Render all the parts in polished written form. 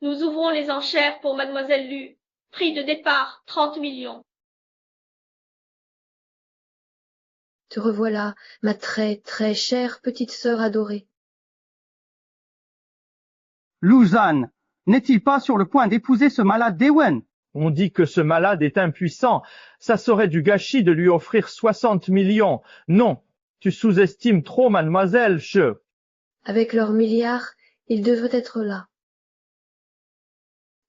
Nous ouvrons les enchères pour mademoiselle Lu. Prix de départ, 30 millions. Te revoilà, ma très, très chère petite sœur adorée. Luzanne, n'est-il pas sur le point d'épouser ce malade d'Ewen? On dit que ce malade est impuissant. Ça serait du gâchis de lui offrir 60 millions. Non, tu sous-estimes trop mademoiselle, Avec leurs milliards, ils devraient être là.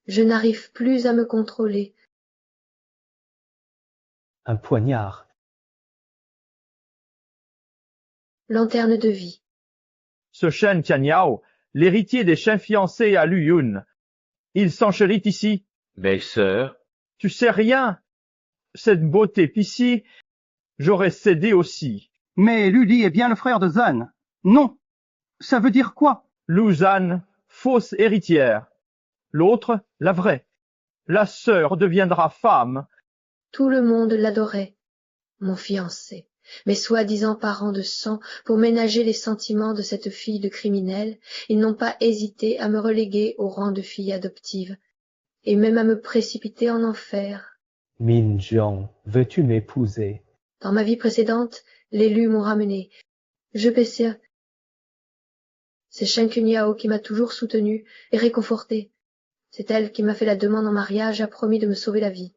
Je n'arrive plus à me contrôler. Un poignard. Lanterne de vie. Ce Shen Tianyao, l'héritier des chiens fiancés à Lu Yun. Il s'enchérit ici. Belle-sœur, Tu sais rien. Cette beauté pissie, j'aurais cédé aussi. Mais Luli est bien le frère de Zan. Non. Ça veut dire quoi? Luzanne, fausse héritière. L'autre, la vraie. La sœur deviendra femme. Tout le monde l'adorait. Mon fiancé, mes soi-disant parents de sang, pour ménager les sentiments de cette fille de criminel, ils n'ont pas hésité à me reléguer au rang de fille adoptive, et même à me précipiter en enfer. Min Jiang, veux-tu m'épouser? Dans ma vie précédente, les Lus m'ont ramené. Je baissais. C'est Shen Kunyao qui m'a toujours soutenu et réconforté. C'est elle qui m'a fait la demande en mariage et a promis de me sauver la vie.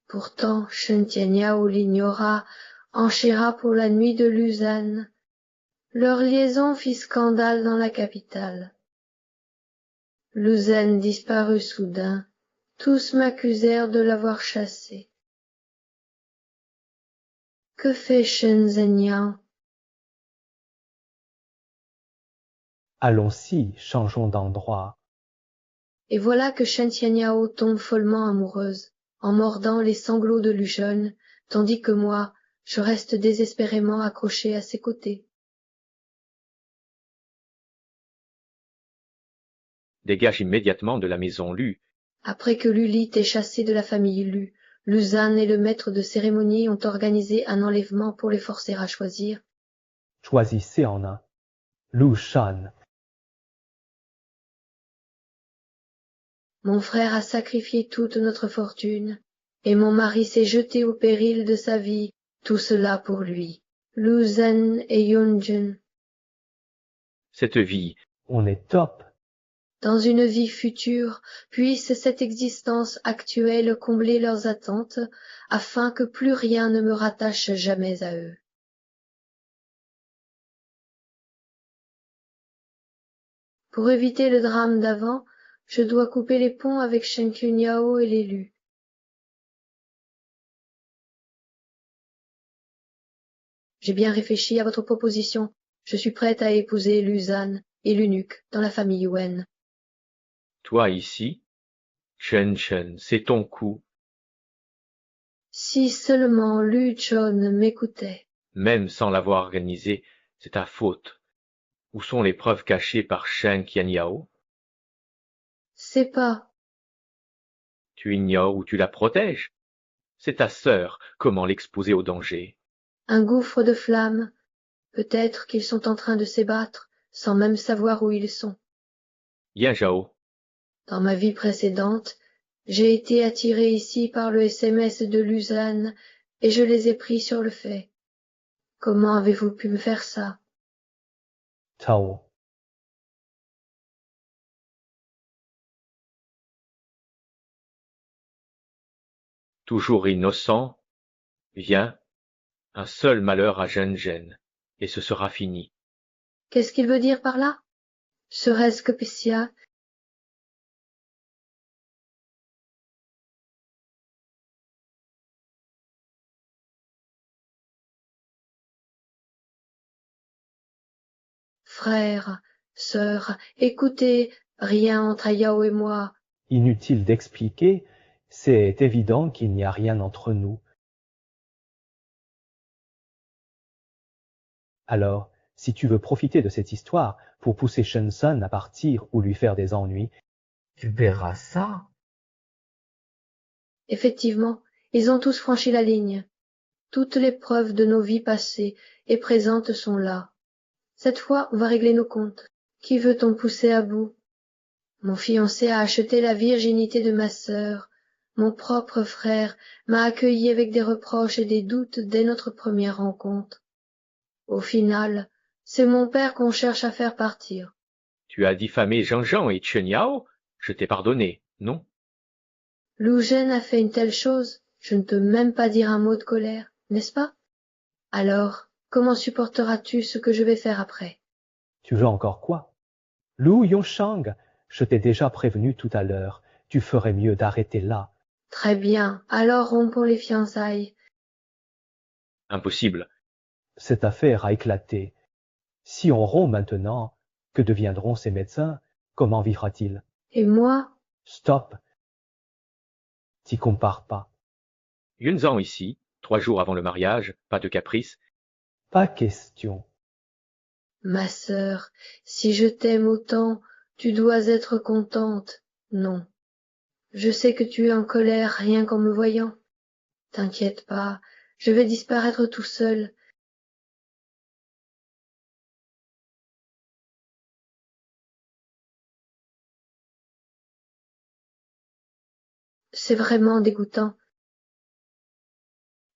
Pourtant, Shen Tianyao l'ignora, enchéra pour la nuit de Luzanne. Leur liaison fit scandale dans la capitale. Luzanne disparut soudain. Tous m'accusèrent de l'avoir chassée. Que fait Shen Zhenyan? Allons-y, changeons d'endroit. Et voilà que Shen Tianyao tombe follement amoureuse, en mordant les sanglots de Lujeune, tandis que moi, je reste désespérément accroché à ses côtés. dégage immédiatement de la maison Lu. Après que Lulith est chassée de la famille Lu, Luzanne et le maître de cérémonie ont organisé un enlèvement pour les forcer à choisir. Choisissez en un. Lu Shan. Mon frère a sacrifié toute notre fortune, et mon mari s'est jeté au péril de sa vie, tout cela pour lui. Luzanne et Yunjun. Cette vie, On est top. Dans une vie future, puisse cette existence actuelle combler leurs attentes, afin que plus rien ne me rattache jamais à eux. Pour éviter le drame d'avant, je dois couper les ponts avec Shen Kunyao et les Lus. J'ai bien réfléchi à votre proposition. Je suis prête à épouser Luzanne et l'eunuque dans la famille Wen. toi ici, Chen, c'est ton coup, Si seulement Lu Chon m'écoutait. même sans l'avoir organisé, c'est ta faute. Où sont les preuves cachées par Shen Qianyao? C'est pas. Tu ignores où tu la protèges. C'est ta sœur, comment l'exposer au danger? Un gouffre de flammes. Peut-être qu'ils sont en train de s'ébattre, sans même savoir où ils sont. Yan Zhao, Dans ma vie précédente, j'ai été attiré ici par le SMS de Luzanne, et je les ai pris sur le fait. Comment avez-vous pu me faire ça? Tao. toujours innocent, viens, un seul malheur à Zhen, et ce sera fini. Qu'est-ce qu'il veut dire par là? Serait-ce que Pessia? Frères, sœurs, écoutez, rien entre Ayao et moi. Inutile d'expliquer, c'est évident qu'il n'y a rien entre nous. Alors, si tu veux profiter de cette histoire pour pousser Shenzhen à partir ou lui faire des ennuis, Tu verras ça. Effectivement, ils ont tous franchi la ligne. Toutes les preuves de nos vies passées et présentes sont là. Cette fois, on va régler nos comptes. Qui veut-on pousser à bout? Mon fiancé a acheté la virginité de ma sœur. Mon propre frère m'a accueilli avec des reproches et des doutes dès notre première rencontre. Au final, c'est mon père qu'on cherche à faire partir. Tu as diffamé Jean-Jean et Chen Yao? Je t'ai pardonné, non? Lou Zhen a fait une telle chose, je ne peux même pas dire un mot de colère, n'est-ce pas? Alors, comment supporteras-tu ce que je vais faire après? Tu veux encore quoi? Lou Yongshang, je t'ai déjà prévenu tout à l'heure, tu ferais mieux d'arrêter là. Très bien, alors rompons les fiançailles. Impossible. Cette affaire a éclaté. Si on rompt maintenant, que deviendront ces médecins? Comment vivra-t-il? Et moi? Stop. T'y compares pas. Yunzan ici, 3 jours avant le mariage, pas de caprice. Pas question. Ma sœur, si je t'aime autant, tu dois être contente. Non. Je sais que tu es en colère rien qu'en me voyant. T'inquiète pas, je vais disparaître tout seul. C'est vraiment dégoûtant.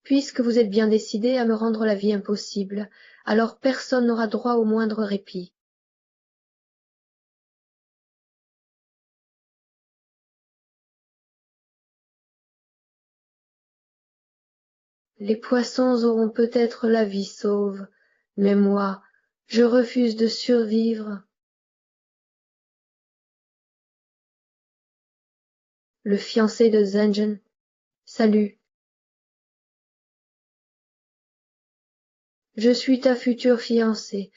Puisque vous êtes bien décidé à me rendre la vie impossible, alors personne n'aura droit au moindre répit. Les poissons auront peut-être la vie sauve, mais moi, je refuse de survivre. Le fiancé de Zhengen. Salut. Je suis ta future fiancée.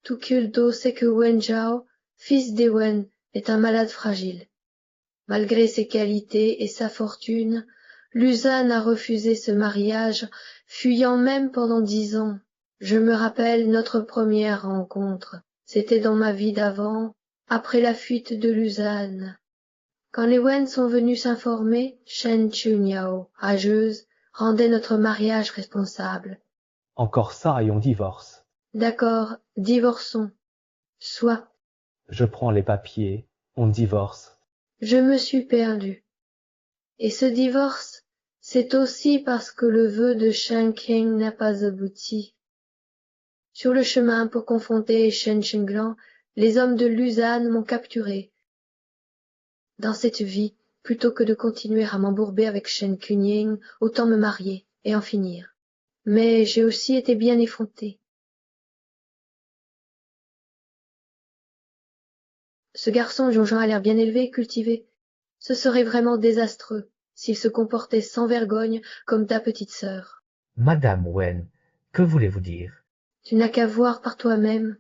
Tout culto sait que Wen Zhao, fils d'Ewen, est un malade fragile. Malgré ses qualités et sa fortune, Luzan a refusé ce mariage, fuyant même pendant 10 ans. Je me rappelle notre première rencontre. C'était dans ma vie d'avant, après la fuite de Luzan. Quand les Wen sont venus s'informer, Shen Chunyao, rageuse, rendait notre mariage responsable. Encore ça et on divorce. D'accord, divorçons. Soit. Je prends les papiers, on divorce. Je me suis perdue. Et ce divorce, c'est aussi parce que le vœu de Shen King n'a pas abouti. Sur le chemin pour confronter Shen Chenglan, les hommes de Luzan m'ont capturé. Dans cette vie, plutôt que de continuer à m'embourber avec Shen Kunying, autant me marier et en finir. Mais j'ai aussi été bien effrontée. Ce garçon Jean-Jean a l'air bien élevé et cultivé. Ce serait vraiment désastreux s'il se comportait sans vergogne comme ta petite sœur. Madame Wen, que voulez-vous dire? Tu n'as qu'à voir par toi-même.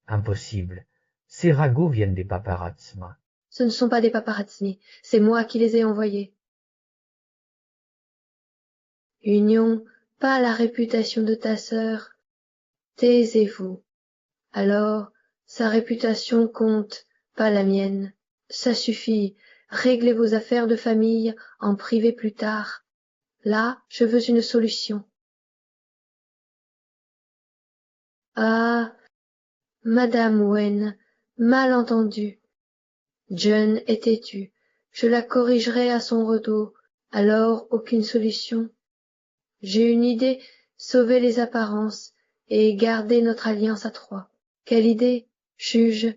Impossible. Ces ragots viennent des paparazzma. Ce ne sont pas des paparazzi, c'est moi qui les ai envoyés. Union, pas la réputation de ta sœur. Taisez-vous. Alors, sa réputation compte, pas la mienne. Ça suffit, réglez vos affaires de famille en privé plus tard. Là, je veux une solution. Ah, Madame Wen, mal entendu. John est têtue, je la corrigerai à son retour, alors aucune solution. J'ai une idée, sauver les apparences et garder notre alliance à 3. Quelle idée, juge?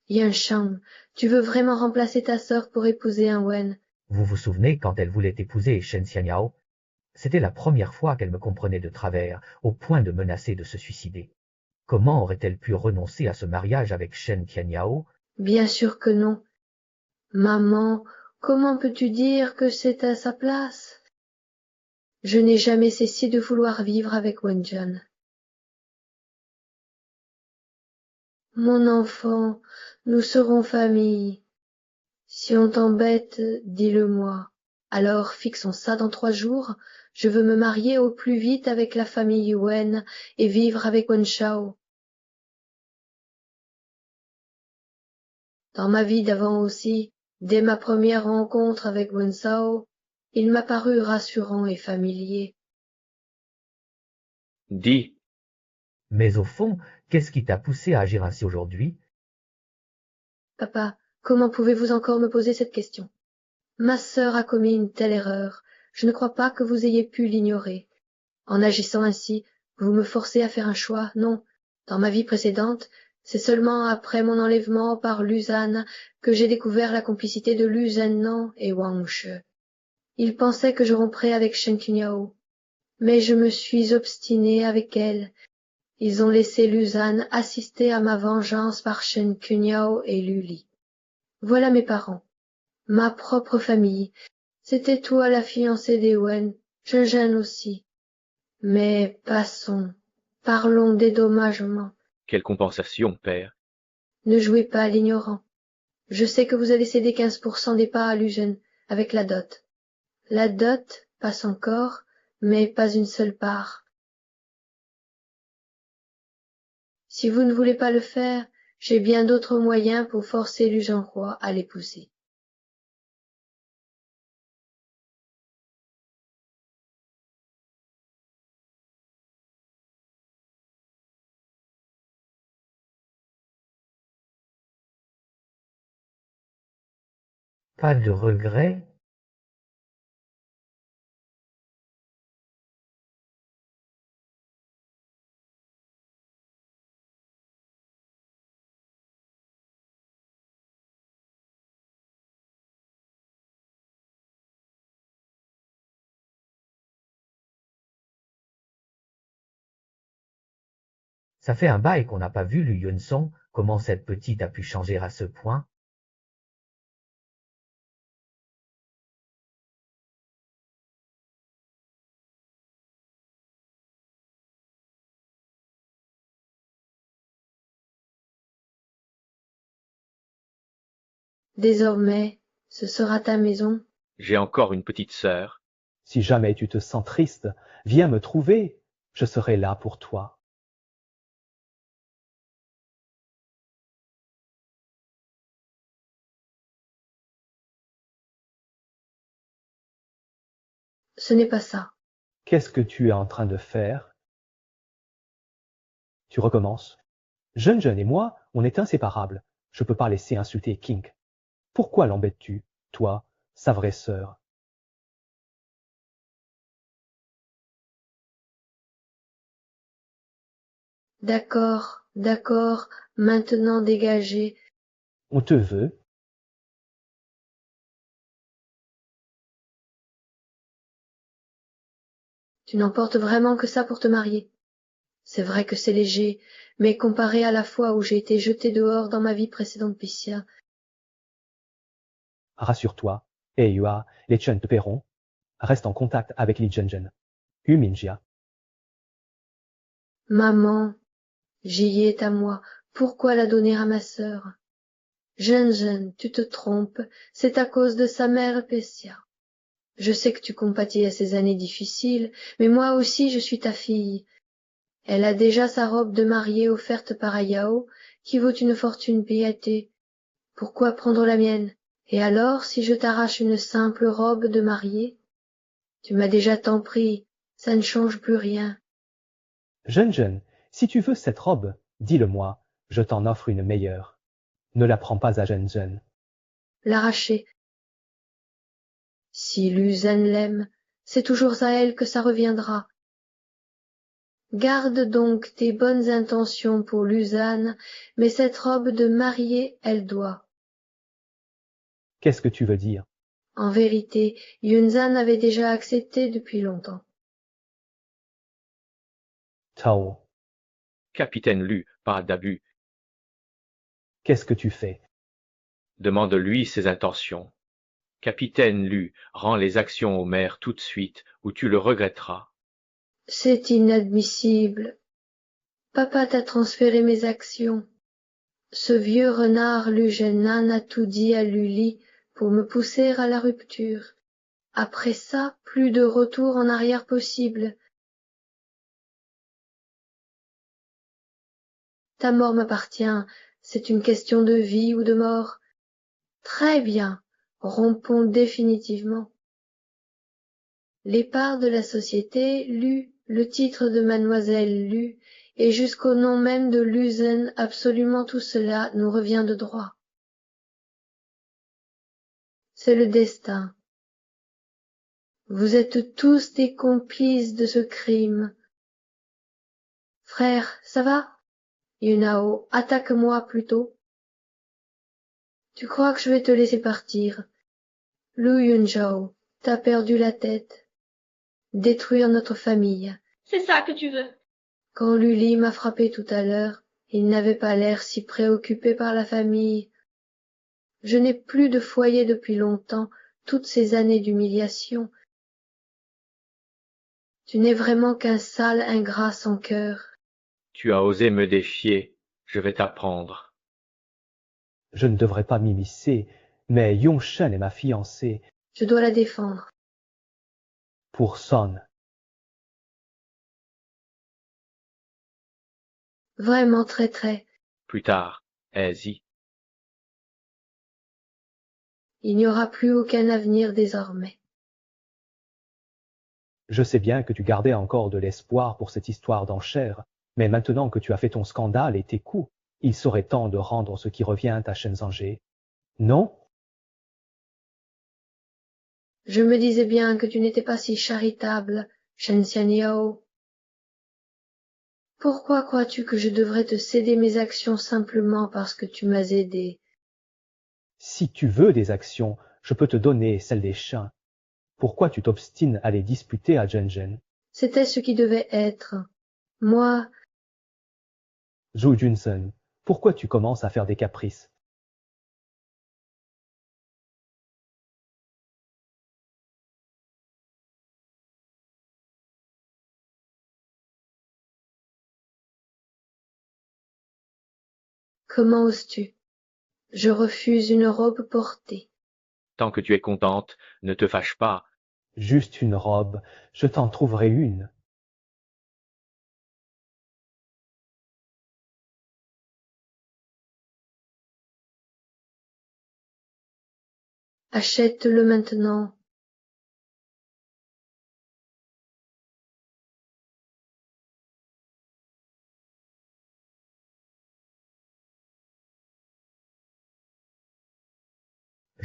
Yunshang, tu veux vraiment remplacer ta sœur pour épouser un Wen? Vous vous souvenez quand elle voulait épouser Shen Xianyao? C'était la première fois qu'elle me comprenait de travers, au point de menacer de se suicider. Comment aurait-elle pu renoncer à ce mariage avec Shen Qianyao? Bien sûr que non. Maman, comment peux-tu dire que c'est à sa place? Je n'ai jamais cessé de vouloir vivre avec Wenjun. Mon enfant, nous serons famille. Si on t'embête, dis-le-moi. Alors fixons ça dans 3 jours. Je veux me marier au plus vite avec la famille Yuen et vivre avec Wen Shao. Dans ma vie d'avant aussi, dès ma première rencontre avec Wen Shao, il m'a paru rassurant et familier. Dis, Mais au fond, qu'est-ce qui t'a poussé à agir ainsi aujourd'hui? Papa, comment pouvez-vous encore me poser cette question? Ma sœur a commis une telle erreur. Je ne crois pas que vous ayez pu l'ignorer. En agissant ainsi, vous me forcez à faire un choix. Non. Dans ma vie précédente, c'est seulement après mon enlèvement par Luzan que j'ai découvert la complicité de Lu Zhennan et Wang She. Ils pensaient que je romprais avec Shen Quniao. Mais je me suis obstinée avec elle. Ils ont laissé Luzan assister à ma vengeance par Shen Quniao et Lu Li. Voilà mes parents. Ma propre famille. C'était toi la fiancée d'Ewen, Zhen aussi. Mais passons, parlons des dédommagement. quelle compensation, père? Ne jouez pas à l'ignorant. Je sais que vous avez cédé 15% des parts à Lugen, avec la dot. La dot passe encore, mais pas une seule part. Si vous ne voulez pas le faire, j'ai bien d'autres moyens pour forcer Lugenroi à l'épouser. Pas de regret? Ça fait un bail qu'on n'a pas vu Lu Yun-song, comment cette petite a pu changer à ce point? Désormais, ce sera ta maison. J'ai encore une petite sœur. Si jamais tu te sens triste, viens me trouver, je serai là pour toi. Ce n'est pas ça. Qu'est-ce que tu es en train de faire? Tu recommences. Zhen et moi, on est inséparables. Je peux pas laisser insulter King. Pourquoi l'embêtes-tu, toi, sa vraie sœur? D'accord, d'accord, maintenant dégagez. On te veut. Tu n'emportes vraiment que ça pour te marier. C'est vrai que c'est léger, mais comparé à la fois où j'ai été jetée dehors dans ma vie précédente Pissia, Rassure-toi, Eiyua, les Chen te paieront. Reste en contact avec Li Zhenzhen. Hu Mingjia. maman, j'y est à moi, pourquoi la donner à ma sœur? Jeune, tu te trompes, c'est à cause de sa mère Pessia. Je sais que tu compatis à ces années difficiles, mais moi aussi je suis ta fille. Elle a déjà sa robe de mariée offerte par Ayao, qui vaut une fortune payatée. Pourquoi prendre la mienne? Et alors, si je t'arrache une simple robe de mariée? Tu m'as déjà tant pris, ça ne change plus rien. Zhenzhen, si tu veux cette robe, dis-le-moi, je t'en offre une meilleure. Ne la prends pas à Zhenzhen. L'arracher. Si Luzan l'aime, c'est toujours à elle que ça reviendra. Garde donc tes bonnes intentions pour Luzan, mais cette robe de mariée, elle doit. Qu'est-ce que tu veux dire? En vérité, Yunzan avait déjà accepté depuis longtemps. Tao, Capitaine Lu, pas d'abus. qu'est-ce que tu fais? Demande-lui ses intentions. Capitaine Lu, rends les actions au maire tout de suite, ou tu le regretteras. C'est inadmissible. Papa t'a transféré mes actions. Ce vieux renard Lugenan a tout dit à Luli pour me pousser à la rupture. Après ça, plus de retour en arrière possible. Ta mort m'appartient, c'est une question de vie ou de mort. Très bien, rompons définitivement. Les parts de la société lut, le titre de mademoiselle lut, et jusqu'au nom même de Luzen, absolument tout cela nous revient de droit. C'est le destin. Vous êtes tous des complices de ce crime. Frère, ça va? Yunao, attaque-moi plutôt. Tu crois que je vais te laisser partir? Lu Yunjao, t'as perdu la tête. Détruire notre famille. C'est ça que tu veux. Quand Luli m'a frappé tout à l'heure, il n'avait pas l'air si préoccupé par la famille. Je n'ai plus de foyer depuis longtemps, toutes ces années d'humiliation. Tu n'es vraiment qu'un sale ingrat sans cœur. Tu as osé me défier, je vais t'apprendre. Je ne devrais pas m'immiscer, mais Yongshen est ma fiancée. Je dois la défendre. Pour Son. Vraiment très. Plus tard, aie-y. Il n'y aura plus aucun avenir désormais. Je sais bien que tu gardais encore de l'espoir pour cette histoire d'enchère, mais maintenant que tu as fait ton scandale et tes coups, il serait temps de rendre ce qui revient à Shenzangé. Non? Je me disais bien que tu n'étais pas si charitable, Shen Xianyao. Pourquoi crois-tu que je devrais te céder mes actions simplement parce que tu m'as aidé? Si tu veux des actions, je peux te donner celles des chiens. Pourquoi tu t'obstines à les disputer à Zhenzhen? C'était ce qui devait être. Moi, Zhou Junsen, pourquoi tu commences à faire des caprices? comment oses-tu? Je refuse une robe portée. Tant que tu es contente, ne te fâche pas. Juste une robe, je t'en trouverai une. Achète-le maintenant.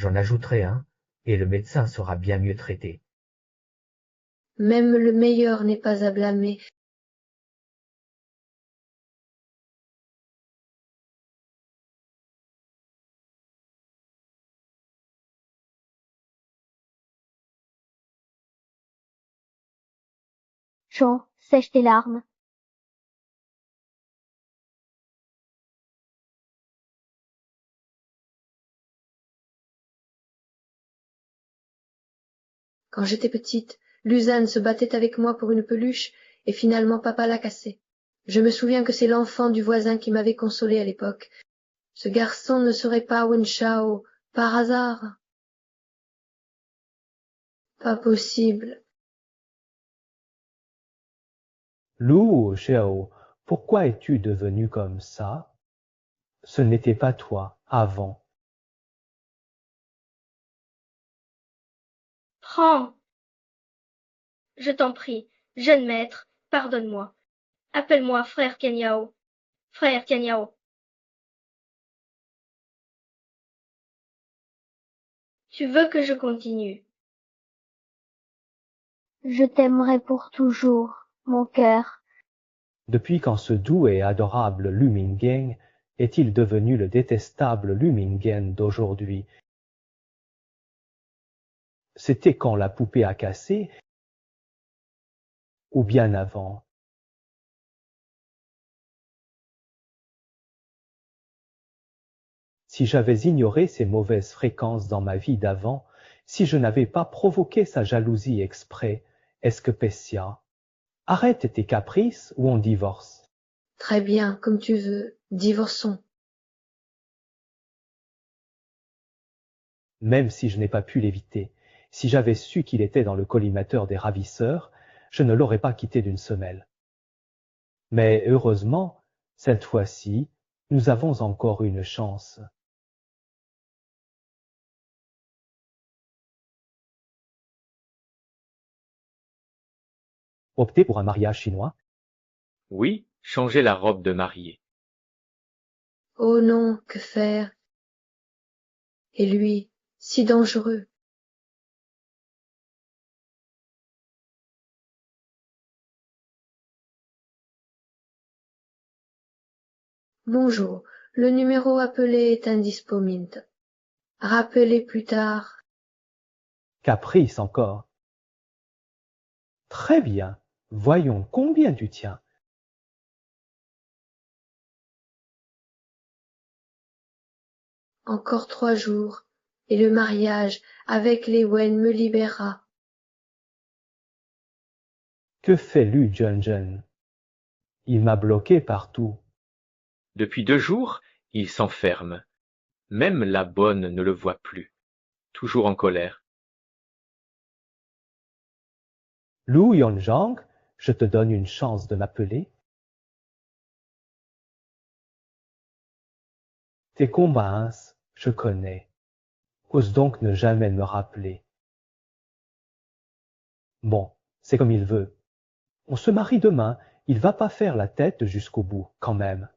J'en ajouterai un, et le médecin sera bien mieux traité. Même le meilleur n'est pas à blâmer. Jean, sèche tes larmes. Quand j'étais petite, Luzanne se battait avec moi pour une peluche, et finalement papa l'a cassée. Je me souviens que c'est l'enfant du voisin qui m'avait consolée à l'époque. Ce garçon ne serait pas Wen Shao, par hasard. Pas possible. Lou Xiao, pourquoi es-tu devenu comme ça? Ce n'était pas toi avant. Prends. Je t'en prie, jeune maître, pardonne-moi. Appelle-moi frère Tianyao. Frère Tianyao. Tu veux que je continue? Je t'aimerai pour toujours, mon cœur. Depuis quand ce doux et adorable Lu Minggen est-il devenu le détestable Lu Minggen d'aujourd'hui? C'était quand la poupée a cassé, ou bien avant? Si j'avais ignoré ces mauvaises fréquences dans ma vie d'avant, si je n'avais pas provoqué sa jalousie exprès, est-ce que Pessia? Arrête tes caprices ou on divorce. Très bien, comme tu veux. Divorçons. Même si je n'ai pas pu l'éviter, Si j'avais su qu'il était dans le collimateur des ravisseurs, je ne l'aurais pas quitté d'une semelle. Mais heureusement, cette fois-ci, nous avons encore une chance. Opter pour un mariage chinois? Oui, changer la robe de mariée. Oh non, que faire? Et lui, si dangereux. Bonjour, le numéro appelé est indisponible. Rappelez plus tard. Caprice encore. Très bien, voyons combien tu tiens. Encore 3 jours, et le mariage avec les Wen me libérera. Que fait Lu Junjun? Il m'a bloqué partout. Depuis 2 jours, il s'enferme. Même la bonne ne le voit plus. Toujours en colère. Lu Yonjang, je te donne une chance de m'appeler. Tes combats, je connais. Ose donc ne jamais me rappeler. Bon, c'est comme il veut. On se marie demain, il va pas faire la tête jusqu'au bout, quand même.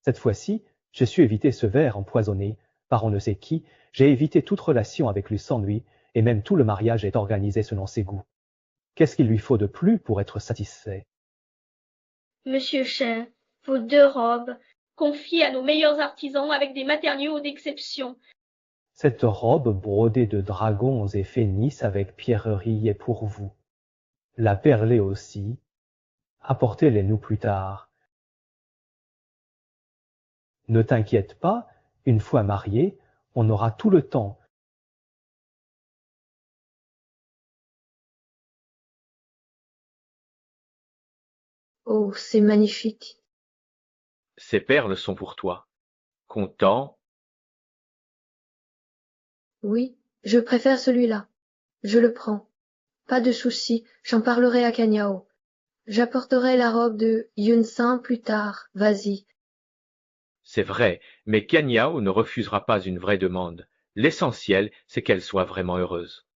Cette fois-ci, j'ai su éviter ce verre empoisonné, par on ne sait qui, j'ai évité toute relation avec lui sans lui, et même tout le mariage est organisé selon ses goûts. Qu'est-ce qu'il lui faut de plus pour être satisfait? Monsieur Chen, vos 2 robes, confiées à nos meilleurs artisans avec des matériaux d'exception. Cette robe brodée de dragons et phénix avec pierreries est pour vous. La perlée aussi. Apportez-les-nous plus tard. Ne t'inquiète pas, une fois mariés, on aura tout le temps. Oh, c'est magnifique. Ces perles sont pour toi. Content? Oui, je préfère celui-là. Je le prends. Pas de souci, j'en parlerai à Kanyao. J'apporterai la robe de Yun-san plus tard, vas-y. C'est vrai, mais Kanyao ne refusera pas une vraie demande. L'essentiel, c'est qu'elle soit vraiment heureuse.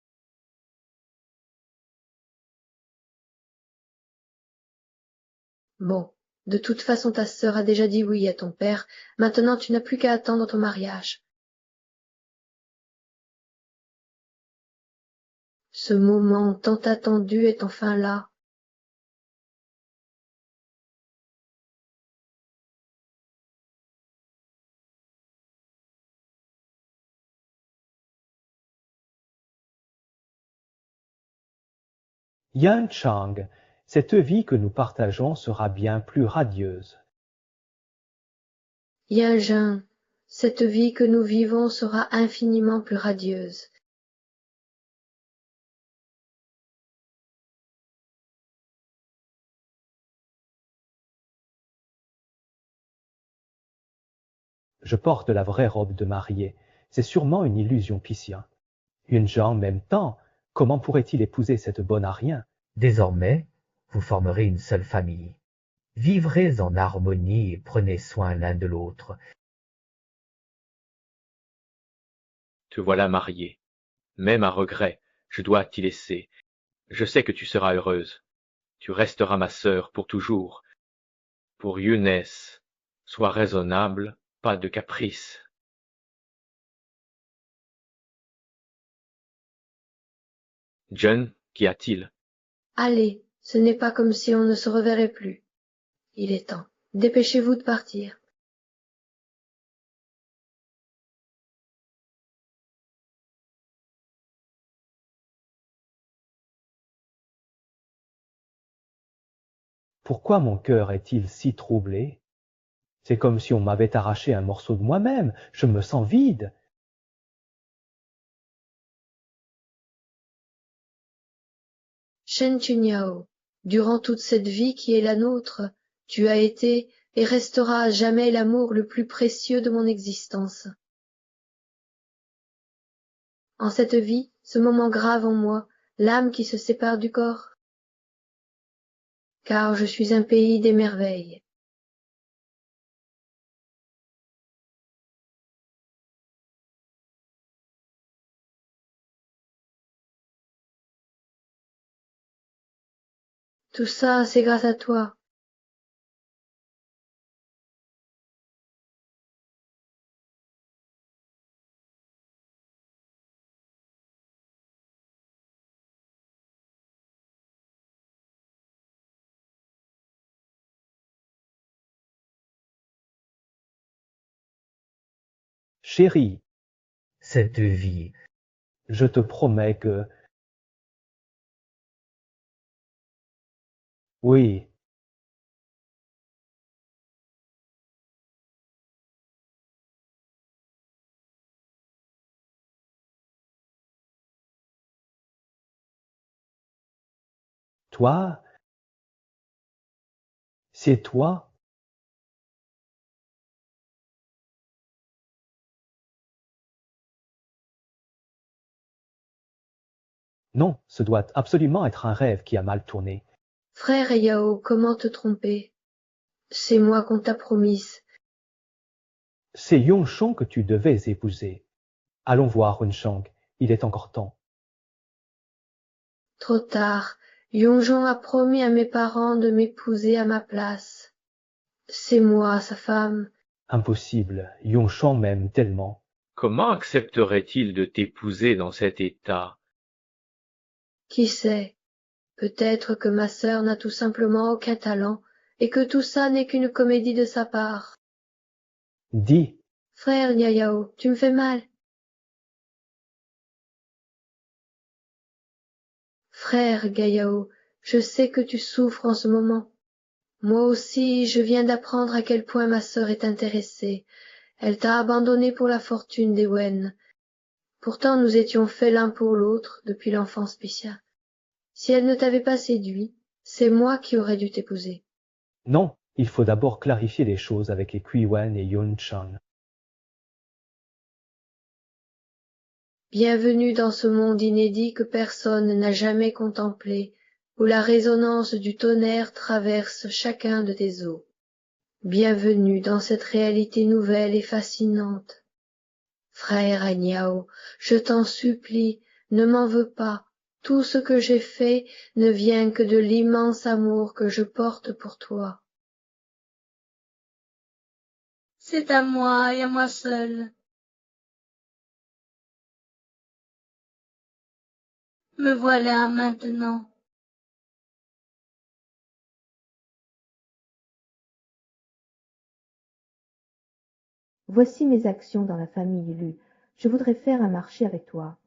Bon, de toute façon ta sœur a déjà dit oui à ton père, maintenant tu n'as plus qu'à attendre ton mariage. Ce moment tant attendu est enfin là. Yan Chang, cette vie que nous partageons sera bien plus radieuse. Yajin, cette vie que nous vivons sera infiniment plus radieuse. Je porte la vraie robe de mariée. C'est sûrement une illusion Pissia. Yunjang m'aime tant, comment pourrait-il épouser cette bonne à rien? Désormais, vous formerez une seule famille. Vivrez en harmonie et prenez soin l'un de l'autre. Te voilà mariée. Même à regret, je dois t'y laisser. Je sais que tu seras heureuse. Tu resteras ma sœur pour toujours. Pour Younes, sois raisonnable, pas de caprice. John, qu'y a-t-il? Allez, ce n'est pas comme si on ne se reverrait plus. Il est temps. Dépêchez-vous de partir. Pourquoi mon cœur est-il si troublé? C'est comme si on m'avait arraché un morceau de moi-même, je me sens vide. Shen Chunyao, durant toute cette vie qui est la nôtre, tu as été et resteras à jamais l'amour le plus précieux de mon existence. en cette vie, ce moment grave en moi, l'âme qui se sépare du corps? Car je suis un pays des merveilles. Tout ça, c'est grâce à toi. Chérie, Cette vie, je te promets que... Oui, toi, c'est toi. Non, ce doit absolument être un rêve qui a mal tourné. Frère Yao, comment te tromper? C'est moi qu'on t'a promise. C'est Yongshong que tu devais épouser. Allons voir Runchang, il est encore temps. Trop tard. Yonjon a promis à mes parents de m'épouser à ma place. C'est moi, sa femme. Impossible, Yongshang m'aime tellement. Comment accepterait-il de t'épouser dans cet état? Qui sait? Peut-être que ma sœur n'a tout simplement aucun talent, et que tout ça n'est qu'une comédie de sa part. Dis, Frère Niayao, tu me fais mal. Frère Gayao, je sais que tu souffres en ce moment. Moi aussi, je viens d'apprendre à quel point ma sœur est intéressée. Elle t'a abandonné pour la fortune des Wen. Pourtant, nous étions faits l'un pour l'autre depuis l'enfance spéciale. Si elle ne t'avait pas séduit, c'est moi qui aurais dû t'épouser. non, il faut d'abord clarifier les choses avec les Kuiwen et Yunchang. Bienvenue dans ce monde inédit que personne n'a jamais contemplé, où la résonance du tonnerre traverse chacun de tes os. Bienvenue dans cette réalité nouvelle et fascinante. Frère Agnao, je t'en supplie, ne m'en veux pas. Tout ce que j'ai fait ne vient que de l'immense amour que je porte pour toi. C'est à moi et à moi seul. Me voilà maintenant. Voici mes actions dans la famille Lu. Je voudrais faire un marché avec toi.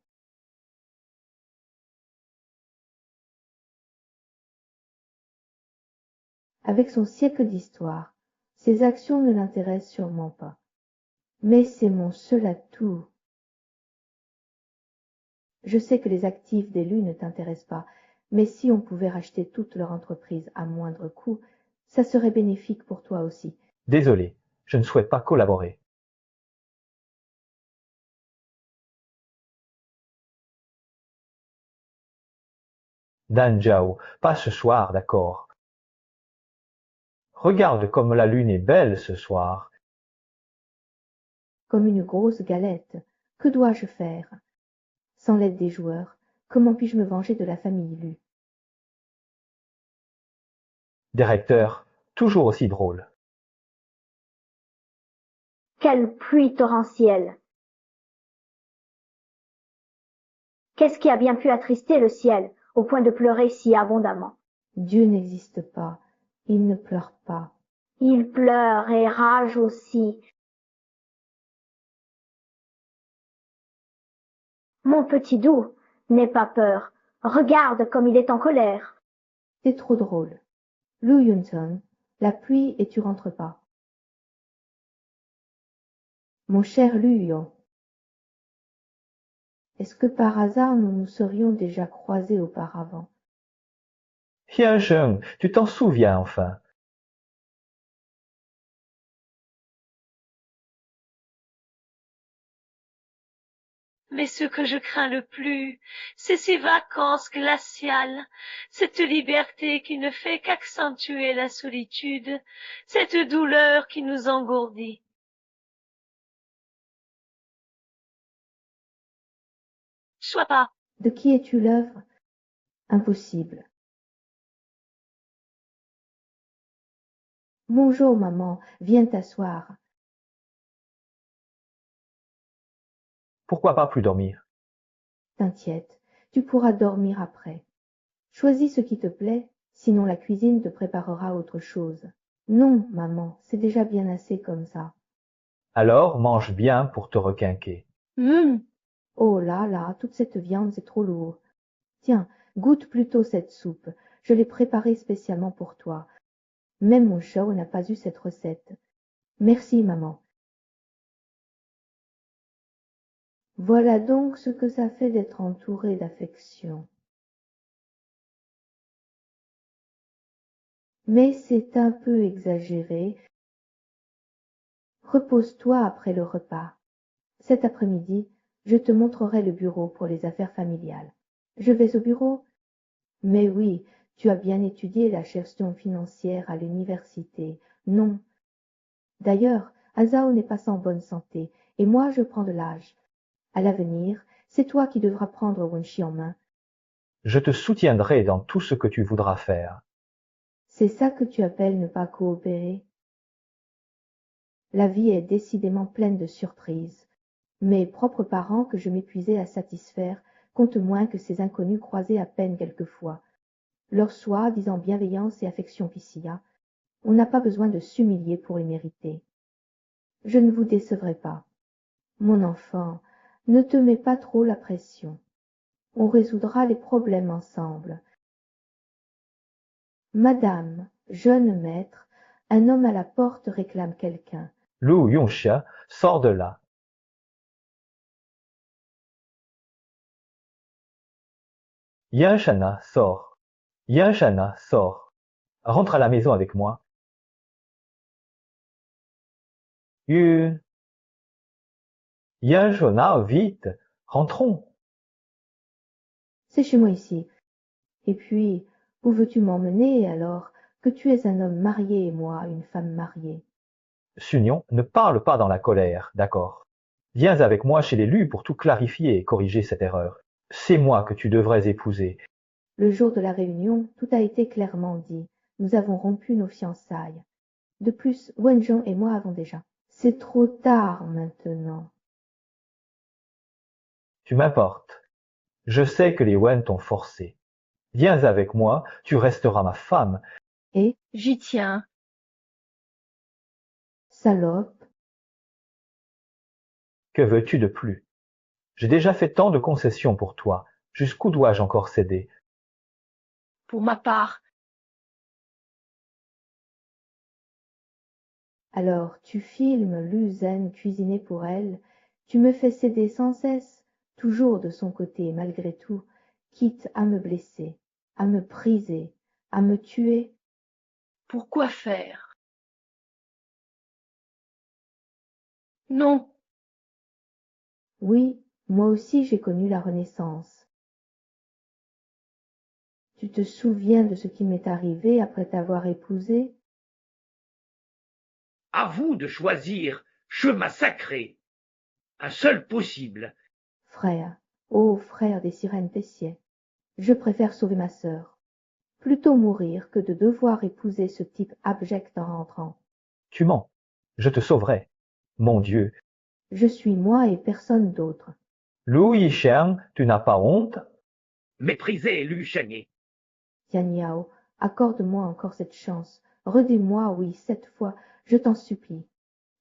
Avec son siècle d'histoire, ses actions ne l'intéressent sûrement pas. Mais c'est mon seul atout. Je sais que les actifs des Lu ne t'intéressent pas, mais si on pouvait racheter toute leur entreprise à moindre coût, ça serait bénéfique pour toi aussi. Désolé, je ne souhaite pas collaborer. Dan Zhao, pas ce soir, d'accord. Regarde comme la lune est belle ce soir. Comme une grosse galette. Que dois-je faire? Sans l'aide des joueurs, comment puis-je me venger de la famille Lu? Directeur, toujours aussi drôle. Quelle pluie torrentielle! Qu'est-ce qui a bien pu attrister le ciel au point de pleurer si abondamment? Dieu n'existe pas. Il ne pleure pas. Il pleure et rage aussi. Mon petit doux, n'aie pas peur. Regarde comme il est en colère. C'est trop drôle. Lu Yunsun, la pluie et tu rentres pas. Mon cher Lu Yon, est-ce que par hasard nous nous serions déjà croisés auparavant? Xianzheng, tu t'en souviens enfin. Mais ce que je crains le plus, c'est ces vacances glaciales, cette liberté qui ne fait qu'accentuer la solitude, cette douleur qui nous engourdit. Sois pas. De qui es-tu l'œuvre? Impossible. Bonjour, maman, viens t'asseoir. Pourquoi pas plus dormir? T'inquiète, tu pourras dormir après. Choisis ce qui te plaît, sinon la cuisine te préparera autre chose. Non, maman, c'est déjà bien assez comme ça. Alors mange bien pour te requinquer. Oh là là, toute cette viande, c'est trop lourd. Tiens, goûte plutôt cette soupe. Je l'ai préparée spécialement pour toi. Même mon Shao n'a pas eu cette recette. Merci, maman. Voilà donc ce que ça fait d'être entouré d'affection. Mais c'est un peu exagéré. Repose-toi après le repas. Cet après-midi, je te montrerai le bureau pour les affaires familiales. Je vais au bureau? Mais oui, tu as bien étudié la gestion financière à l'université. Non. D'ailleurs, Azao n'est pas sans bonne santé, et moi je prends de l'âge. À l'avenir, c'est toi qui devras prendre Wenshi en main. Je te soutiendrai dans tout ce que tu voudras faire. C'est ça que tu appelles ne pas coopérer? La vie est décidément pleine de surprises. Mes propres parents que je m'épuisais à satisfaire comptent moins que ces inconnus croisés à peine quelquefois. Leur soi-disant bienveillance et affection piscilla, on n'a pas besoin de s'humilier pour les mériter. Je ne vous décevrai pas. Mon enfant, ne te mets pas trop la pression. On résoudra les problèmes ensemble. Madame, jeune maître, un homme à la porte réclame quelqu'un. Lu Yongxia, sors de là. Yan Shana, sors. Yan Shana, sors. Rentre à la maison avec moi. Yan Shana, vite, rentrons. C'est chez moi ici. Et puis, où veux-tu m'emmener alors que tu es un homme marié et moi une femme mariée? Sunion, ne parle pas dans la colère, d'accord? Viens avec moi chez l'élu pour tout clarifier et corriger cette erreur. C'est moi que tu devrais épouser. Le jour de la réunion, tout a été clairement dit. Nous avons rompu nos fiançailles. De plus, Wenjon et moi avons déjà. C'est trop tard maintenant. Tu m'importes. Je sais que les Wen t'ont forcé. Viens avec moi, tu resteras ma femme. Et, J'y tiens. salope, Que veux-tu de plus? J'ai déjà fait tant de concessions pour toi. Jusqu'où dois-je encore céder? Pour ma part, alors tu filmes Luzen cuisiner pour elle, tu me fais céder sans cesse, toujours de son côté malgré tout, quitte à me blesser, à me briser, à me tuer. pourquoi faire? Non, Oui, moi aussi j'ai connu la Renaissance. Tu te souviens de ce qui m'est arrivé après t'avoir épousé? À vous de choisir, chemin sacré. Un seul possible. Frère, ô frère des sirènes Tessier, je préfère sauver ma sœur. Plutôt mourir que de devoir épouser ce type abject en rentrant. Tu mens. Je te sauverai. Mon Dieu. Je suis moi et personne d'autre. Lu Yishan, tu n'as pas honte? Méprisé Lu Shengyi. Yan Yao, accorde-moi encore cette chance. Redis-moi, oui, cette fois, je t'en supplie.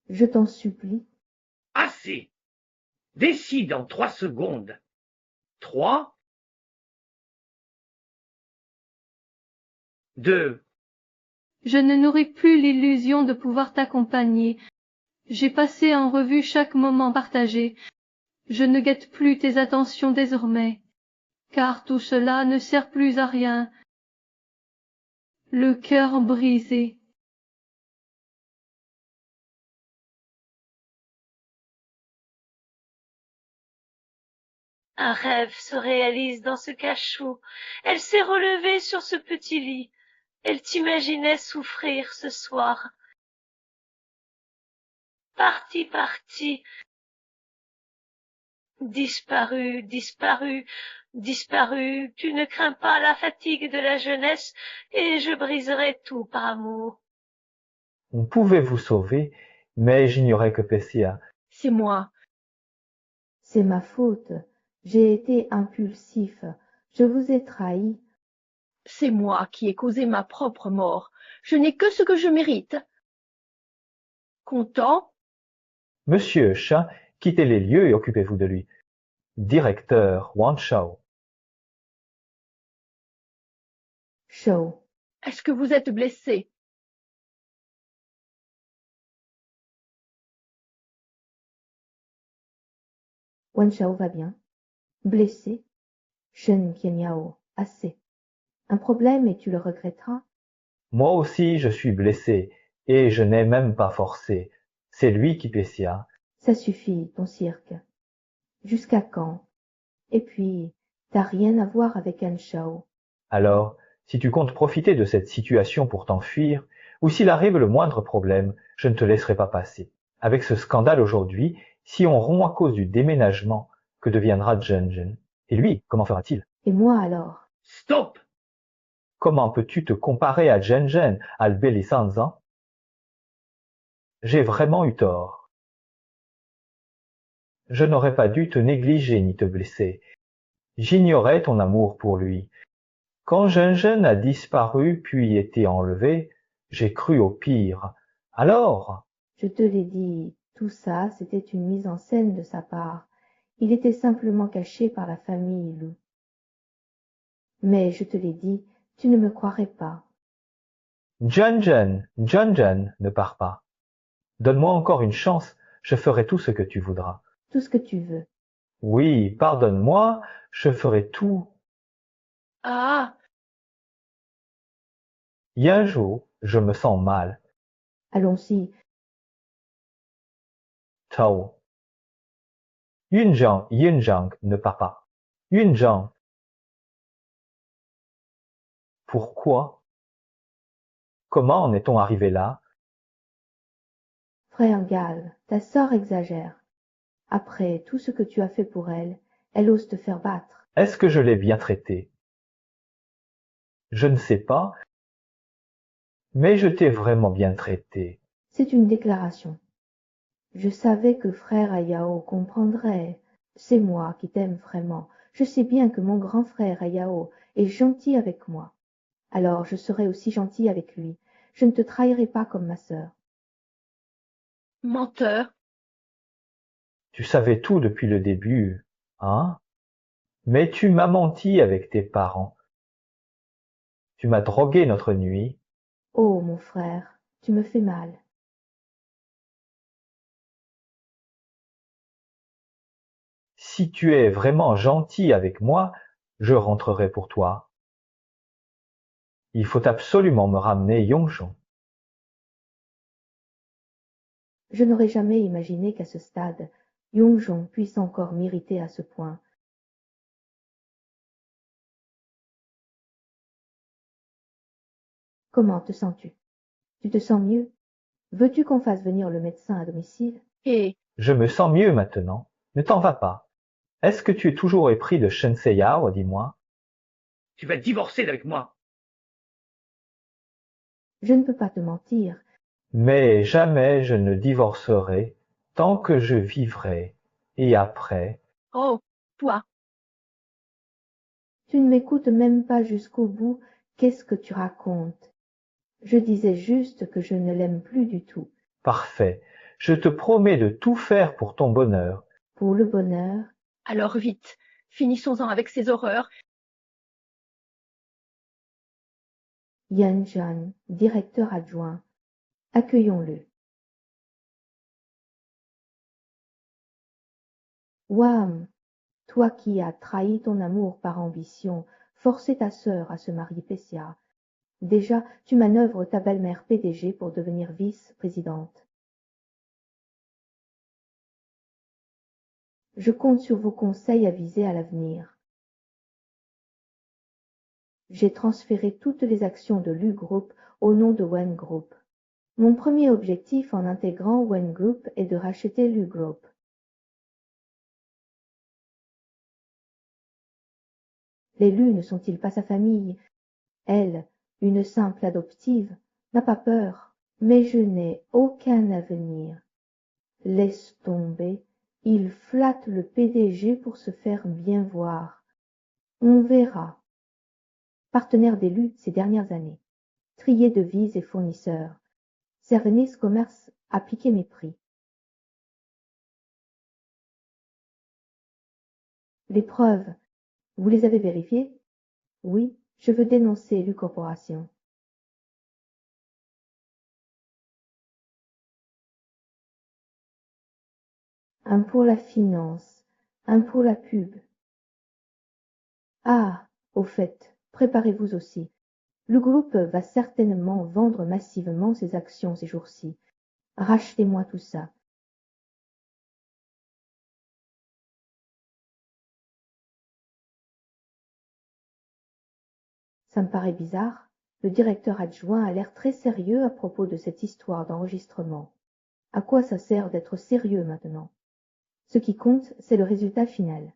Je t'en supplie. Assez. Décide en 3 secondes. 3, 2, Je ne nourris plus l'illusion de pouvoir t'accompagner. J'ai passé en revue chaque moment partagé. Je ne guette plus tes attentions désormais, car tout cela ne sert plus à rien. Le cœur brisé. Un rêve se réalise dans ce cachot. Elle s'est relevée sur ce petit lit. Elle t'imaginait souffrir ce soir. Parti, disparu, disparu, tu ne crains pas la fatigue de la jeunesse, et je briserai tout par amour. On pouvait vous sauver, mais j'ignorais que Pessia. C'est moi. C'est ma faute. J'ai été impulsif. Je vous ai trahi. C'est moi qui ai causé ma propre mort. Je n'ai que ce que je mérite. Content? Monsieur Chat, quittez les lieux et occupez-vous de lui. Directeur Wan Shao. Shao. Est-ce que vous êtes blessé? Wan Shao va bien. Blessé. Shen Qianyao. Assez. Un problème et tu le regretteras. Moi aussi je suis blessé, et je n'ai même pas forcé. C'est lui qui Pessia. Ça suffit, ton cirque. Jusqu'à quand? Et puis, t'as rien à voir avec An Shao. Alors, si tu comptes profiter de cette situation pour t'enfuir, ou s'il arrive le moindre problème, je ne te laisserai pas passer. Avec ce scandale aujourd'hui, si on rompt à cause du déménagement, que deviendra Zhenzhen? Et lui, comment fera-t-il? Et moi alors? Stop! Comment peux-tu te comparer à Zhenzhen, à Sanzan? J'ai vraiment eu tort. Je n'aurais pas dû te négliger ni te blesser. J'ignorais ton amour pour lui. Quand Zhenzhen a disparu puis été enlevé, j'ai cru au pire. Alors? Je te l'ai dit, tout ça, c'était une mise en scène de sa part. Il était simplement caché par la famille Lu. Mais je te l'ai dit, tu ne me croirais pas. Zhenzhen ne pars pas. Donne-moi encore une chance, je ferai tout ce que tu voudras. Tout ce que tu veux. Oui, pardonne-moi, je ferai tout. Ah! Yanzhou, je me sens mal. Allons-y. Tao. Yunzhang ne part pas. Yunzhang. Pourquoi? Comment en est-on arrivé là? Frère Gall, ta sœur exagère. Après tout ce que tu as fait pour elle, elle ose te faire battre. Est-ce que je l'ai bien traitée? Je ne sais pas, mais je t'ai vraiment bien traité. C'est une déclaration. Je savais que frère Ayao comprendrait. C'est moi qui t'aime vraiment. Je sais bien que mon grand frère Ayao est gentil avec moi. Alors je serai aussi gentil avec lui. Je ne te trahirai pas comme ma sœur. Menteur. Tu savais tout depuis le début, hein? Mais tu m'as menti avec tes parents. Tu m'as drogué notre nuit. Oh, mon frère, tu me fais mal. Si tu es vraiment gentil avec moi, je rentrerai pour toi. Il faut absolument me ramener Yongzhong. Je n'aurais jamais imaginé qu'à ce stade, Yongzhong puisse encore m'irriter à ce point. Comment te sens-tu? Tu te sens mieux? Veux-tu qu'on fasse venir le médecin à domicile? Et Je me sens mieux maintenant. Ne t'en vas pas. Est-ce que tu es toujours épris de Shenseiyao, dis-moi? Tu vas divorcer avec moi. Je ne peux pas te mentir. Mais jamais je ne divorcerai tant que je vivrai. Et après? oh, toi. Tu ne m'écoutes même pas jusqu'au bout. Qu'est-ce que tu racontes? Je disais juste que je ne l'aime plus du tout. Parfait. Je te promets de tout faire pour ton bonheur. Pour le bonheur? Alors vite, finissons-en avec ces horreurs. Yan Zhan, directeur adjoint. Accueillons-le. Wham! Toi qui as trahi ton amour par ambition, forcé ta sœur à se marier Pessia. Déjà, tu manœuvres ta belle-mère PDG pour devenir vice-présidente. Je compte sur vos conseils avisés à l'avenir. J'ai transféré toutes les actions de Lu Group au nom de Wen Group. Mon premier objectif en intégrant Wen Group est de racheter Lu Group. Les Lu ne sont-ils pas sa famille? Elle, une simple adoptive, n'a pas peur, mais je n'ai aucun avenir. Laisse tomber, il flatte le PDG pour se faire bien voir. On verra. Partenaire des Lu ces dernières années. Trier devises et fournisseurs. Cervenis Commerce a piqué mes prix. Les preuves, vous les avez vérifiées? Oui, je veux dénoncer Lu Corporation. Un pour la finance, un pour la pub. Ah, au fait, préparez-vous aussi. Le groupe va certainement vendre massivement ses actions ces jours-ci. Rachetez-moi tout ça. Ça me paraît bizarre. Le directeur adjoint a l'air très sérieux à propos de cette histoire d'enregistrement. À quoi ça sert d'être sérieux maintenant? Ce qui compte, c'est le résultat final.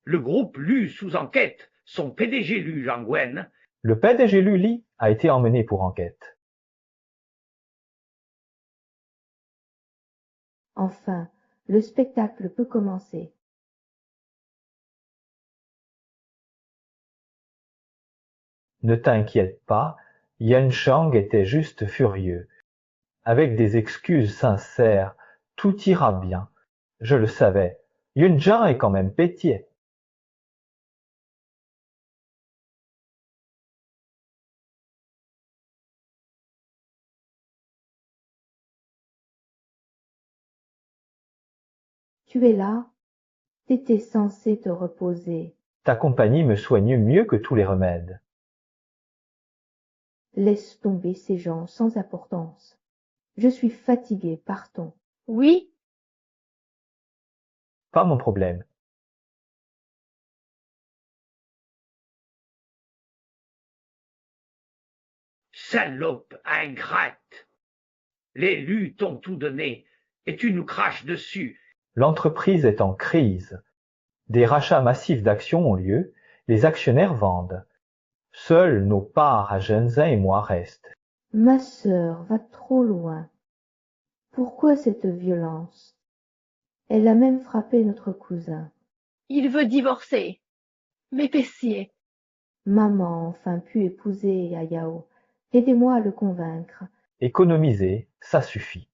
Le groupe Lu sous enquête, son PDG Lu Jiangwen. Le PDG Lu Li a été emmené pour enquête. Enfin, le spectacle peut commencer. Ne t'inquiète pas, Yan Shang était juste furieux. Avec des excuses sincères, tout ira bien. Je le savais. Yun Zhang est quand même pétier. Tu es là? T'étais censé te reposer. Ta compagnie me soigne mieux que tous les remèdes. Laisse tomber ces gens sans importance. Je suis fatigué, partons. Oui, Pas mon problème. Salope ingrate. Les Lu t'ont tout donné, et tu nous craches dessus. L'entreprise est en crise. Des rachats massifs d'actions ont lieu, les actionnaires vendent. Seuls nos parts à Shenzhen et moi restent. Ma sœur va trop loin. Pourquoi cette violence? Elle a même frappé notre cousin. il veut divorcer. M'épaissez. Maman a enfin pu épouser Yao. Aidez-moi à le convaincre. Économiser, ça suffit.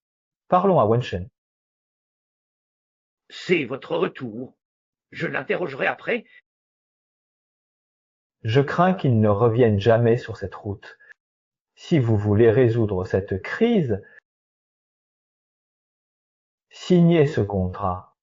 Parlons à Wenshen. C'est votre retour. Je l'interrogerai après. Je crains qu'il ne revienne jamais sur cette route. Si vous voulez résoudre cette crise, signez ce contrat.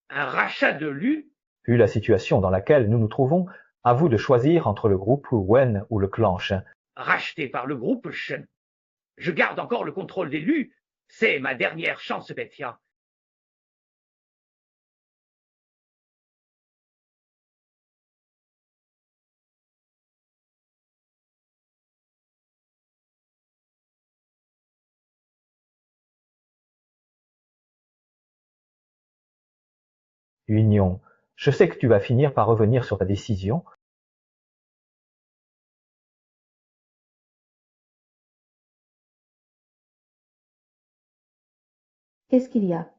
Un rachat de Lu? Vu la situation dans laquelle nous nous trouvons, à vous de choisir entre le groupe Wen ou le clan Shen. Racheté par le groupe Shen. Je garde encore le contrôle des Lu. C'est ma dernière chance, Bethia. Union, je sais que tu vas finir par revenir sur ta décision. Qu'est-ce qu'il y a?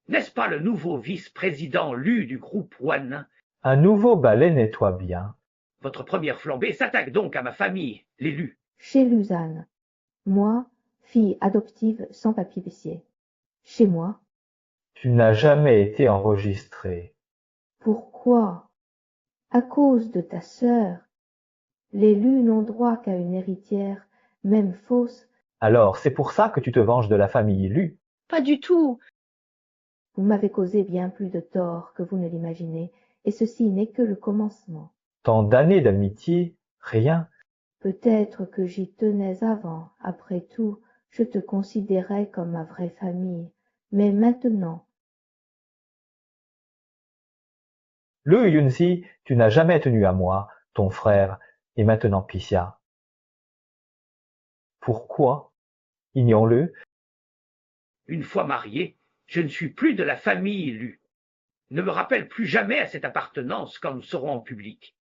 N'est-ce pas le nouveau vice-président Lu du groupe Wan? Un nouveau balai nettoie bien. Votre première flambée s'attaque donc à ma famille, les Lu. Chez Luzanne. Moi, fille adoptive sans papier baissier. Chez moi. Tu n'as jamais été enregistré. Pourquoi? À cause de ta sœur. Les Lu n'ont droit qu'à une héritière, même fausse. Alors, c'est pour ça que tu te venges de la famille Lu. Pas du tout. Vous m'avez causé bien plus de tort que vous ne l'imaginez, et ceci n'est que le commencement. Tant d'années d'amitié, rien. Peut-être que j'y tenais avant. Après tout, je te considérais comme ma vraie famille. Mais maintenant, Le Yunzi, tu n'as jamais tenu à moi, ton frère, et maintenant Pissia. Pourquoi? Ignore-le. Une fois marié, je ne suis plus de la famille Lu. Ne me rappelle plus jamais à cette appartenance quand nous serons en public.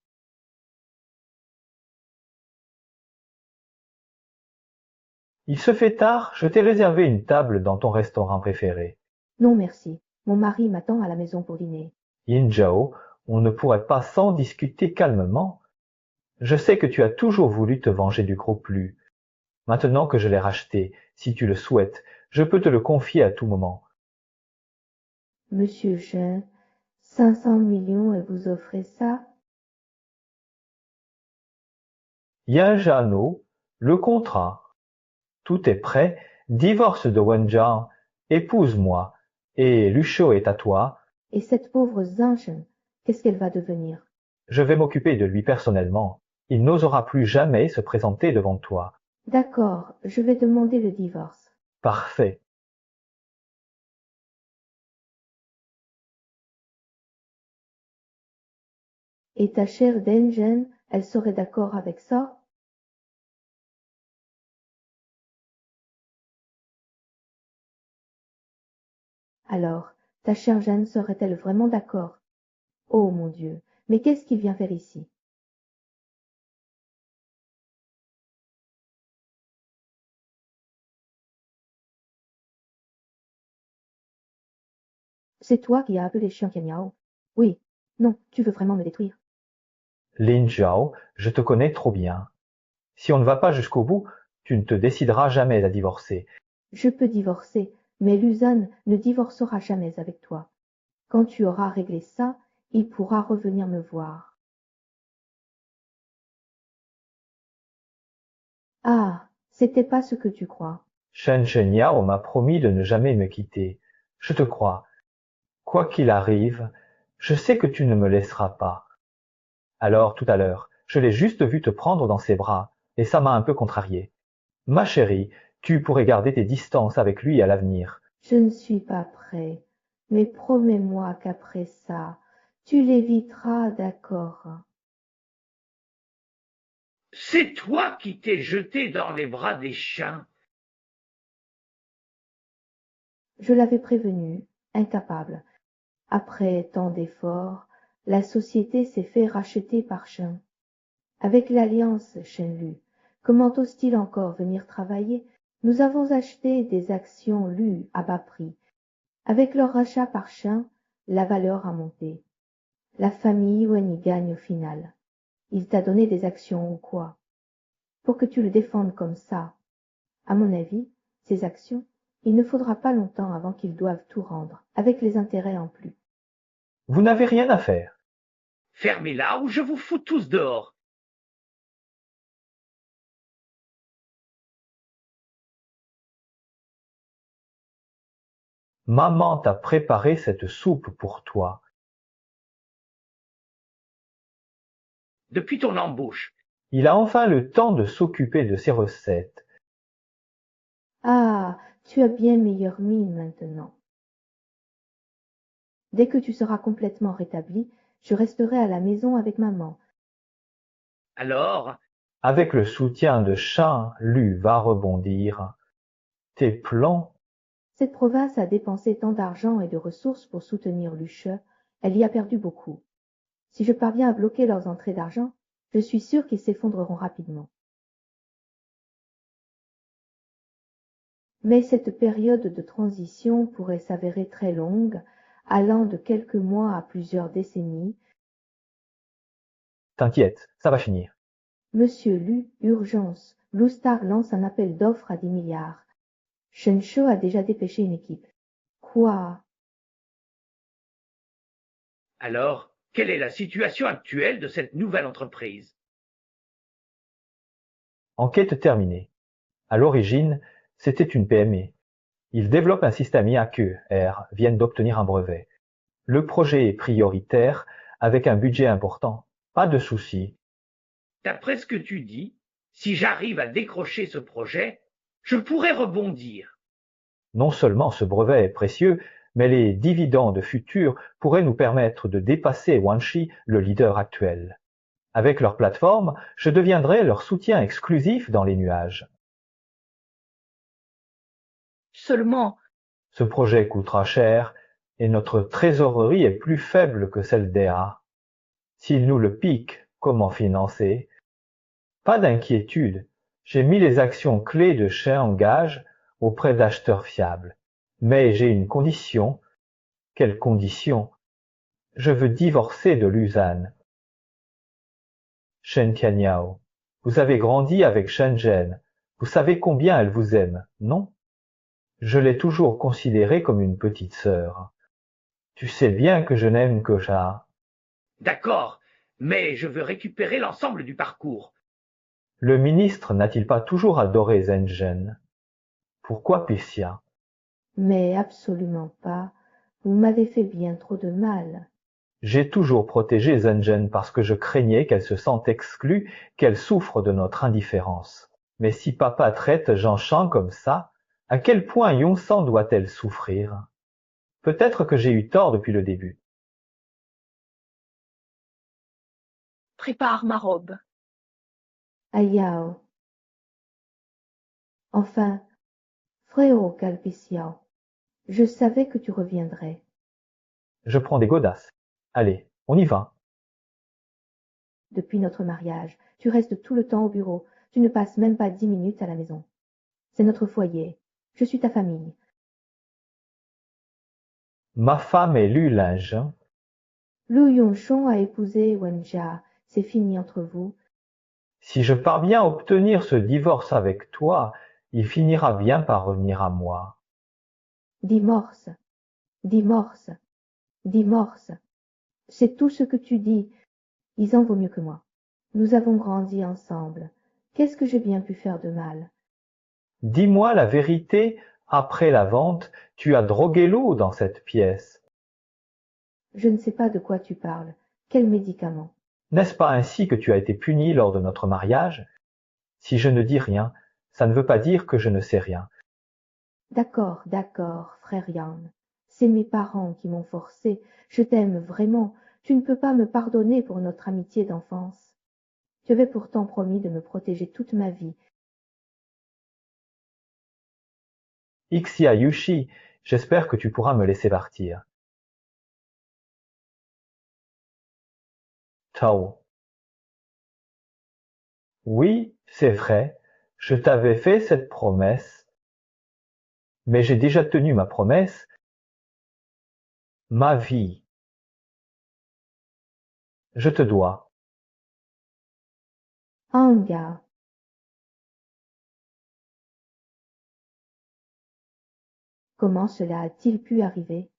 Il se fait tard, je t'ai réservé une table dans ton restaurant préféré. non merci. Mon mari m'attend à la maison pour dîner. Yin Zhao, on ne pourrait pas sans discuter calmement. Je sais que tu as toujours voulu te venger du groupe Lu. Maintenant que je l'ai racheté, si tu le souhaites, je peux te le confier à tout moment. Monsieur Chen, 500 millions et vous offrez ça? Yajano, le contrat. Tout est prêt, divorce de Wenjiang, épouse-moi, et Lushou est à toi. Et cette pauvre Zhanshen, qu'est-ce qu'elle va devenir? Je vais m'occuper de lui personnellement. Il n'osera plus jamais se présenter devant toi. D'accord, je vais demander le divorce. Parfait. Et ta chère Denjen, elle serait d'accord avec ça? Alors, ta chère Jeanne serait-elle vraiment d'accord? Oh mon Dieu, mais qu'est-ce qu'il vient faire ici? C'est toi qui as appelé Xiang Qianyao? Oui. Non, tu veux vraiment me détruire? Lin Zhao, je te connais trop bien. Si on ne va pas jusqu'au bout, tu ne te décideras jamais à divorcer. Je peux divorcer, mais Luzan ne divorcera jamais avec toi. Quand tu auras réglé ça, il pourra revenir me voir. Ah, c'était pas ce que tu crois. Shen Shenyao m'a promis de ne jamais me quitter. Je te crois. Quoi qu'il arrive, je sais que tu ne me laisseras pas. Alors, tout à l'heure, je l'ai juste vu te prendre dans ses bras, et ça m'a un peu contrarié. Ma chérie, tu pourrais garder tes distances avec lui à l'avenir. Je ne suis pas prêt, mais promets-moi qu'après ça, tu l'éviteras, d'accord? C'est toi qui t'es jeté dans les bras des chiens. Je l'avais prévenu, incapable. Après tant d'efforts, la société s'est fait racheter par Chen. Avec l'alliance Shenlu, comment ose-t-il encore venir travailler? Nous avons acheté des actions Lu à bas prix. Avec leur rachat par Chen, la valeur a monté. La famille Wen y gagne au final. Il t'a donné des actions ou quoi? Pour que tu le défendes comme ça. À mon avis, ces actions, il ne faudra pas longtemps avant qu'ils doivent tout rendre, avec les intérêts en plus. Vous n'avez rien à faire. Fermez-la ou je vous fous tous dehors. Maman t'a préparé cette soupe pour toi. Depuis ton embauche. Il a enfin le temps de s'occuper de ses recettes. Ah, tu as bien meilleure mine maintenant. Dès que tu seras complètement rétabli, je resterai à la maison avec maman. Alors, Avec le soutien de Shan, Lu va rebondir. Tes plans? Cette province a dépensé tant d'argent et de ressources pour soutenir Luche, elle y a perdu beaucoup. Si je parviens à bloquer leurs entrées d'argent, je suis sûre qu'ils s'effondreront rapidement. Mais cette période de transition pourrait s'avérer très longue, allant de quelques mois à plusieurs décennies. T'inquiète, ça va finir. Monsieur Lu, urgence, Blue Star lance un appel d'offres à 10 milliards. Shensho a déjà dépêché une équipe. Quoi? alors, quelle est la situation actuelle de cette nouvelle entreprise? Enquête terminée. À l'origine, c'était une PME. Ils développent un système IAQR, viennent d'obtenir un brevet. Le projet est prioritaire, avec un budget important. Pas de souci. D'après ce que tu dis, si j'arrive à décrocher ce projet, je pourrais rebondir. Non seulement ce brevet est précieux, mais les dividendes futurs pourraient nous permettre de dépasser Wanshi, le leader actuel. Avec leur plateforme, je deviendrai leur soutien exclusif dans les nuages. Seulement, Ce projet coûtera cher et notre trésorerie est plus faible que celle d'EA. S'ils nous le piquent, comment financer? Pas d'inquiétude, j'ai mis les actions clés de Shen en gage auprès d'acheteurs fiables. Mais j'ai une condition. Quelle condition? Je veux divorcer de Luzan. Shen Tianyao, vous avez grandi avec Shen Zhen. Vous savez combien elle vous aime, non? Je l'ai toujours considérée comme une petite sœur. Tu sais bien que je n'aime que ça. D'accord, mais je veux récupérer l'ensemble du parcours. Le ministre n'a-t-il pas toujours adoré Zhen? Pourquoi Pissia? Mais absolument pas. Vous m'avez fait bien trop de mal. J'ai toujours protégé Zhen parce que je craignais qu'elle se sente exclue, qu'elle souffre de notre indifférence. Mais si papa traite Jean Chan comme ça, à quel point Yongsan doit-elle souffrir? Peut-être que j'ai eu tort depuis le début. prépare ma robe. Ayao. Enfin, frérot Calpiciao, je savais que tu reviendrais. Je prends des godasses. Allez, on y va. Depuis notre mariage, tu restes tout le temps au bureau. Tu ne passes même pas 10 minutes à la maison. C'est notre foyer. Je suis ta famille. Ma femme est Lu Linge. Lu Yongshon a épousé Wenjia. C'est fini entre vous. Si je parviens à obtenir ce divorce avec toi, il finira bien par revenir à moi. Dimorce, dimorce, dimorce. C'est tout ce que tu dis. Ils en vaut mieux que moi. Nous avons grandi ensemble. Qu'est-ce que j'ai bien pu faire de mal? Dis-moi la vérité, après la vente, tu as drogué l'eau dans cette pièce. Je ne sais pas de quoi tu parles. Quel médicament? N'est-ce pas ainsi que tu as été puni lors de notre mariage? Si je ne dis rien, ça ne veut pas dire que je ne sais rien. D'accord, d'accord, frère Yan. C'est mes parents qui m'ont forcé. Je t'aime vraiment. Tu ne peux pas me pardonner pour notre amitié d'enfance. Tu avais pourtant promis de me protéger toute ma vie. Ixia Yushi, j'espère que tu pourras me laisser partir. Tao. Oui, c'est vrai, je t'avais fait cette promesse. Mais j'ai déjà tenu ma promesse. Ma vie. Je te dois. Anga. Comment cela a-t-il pu arriver?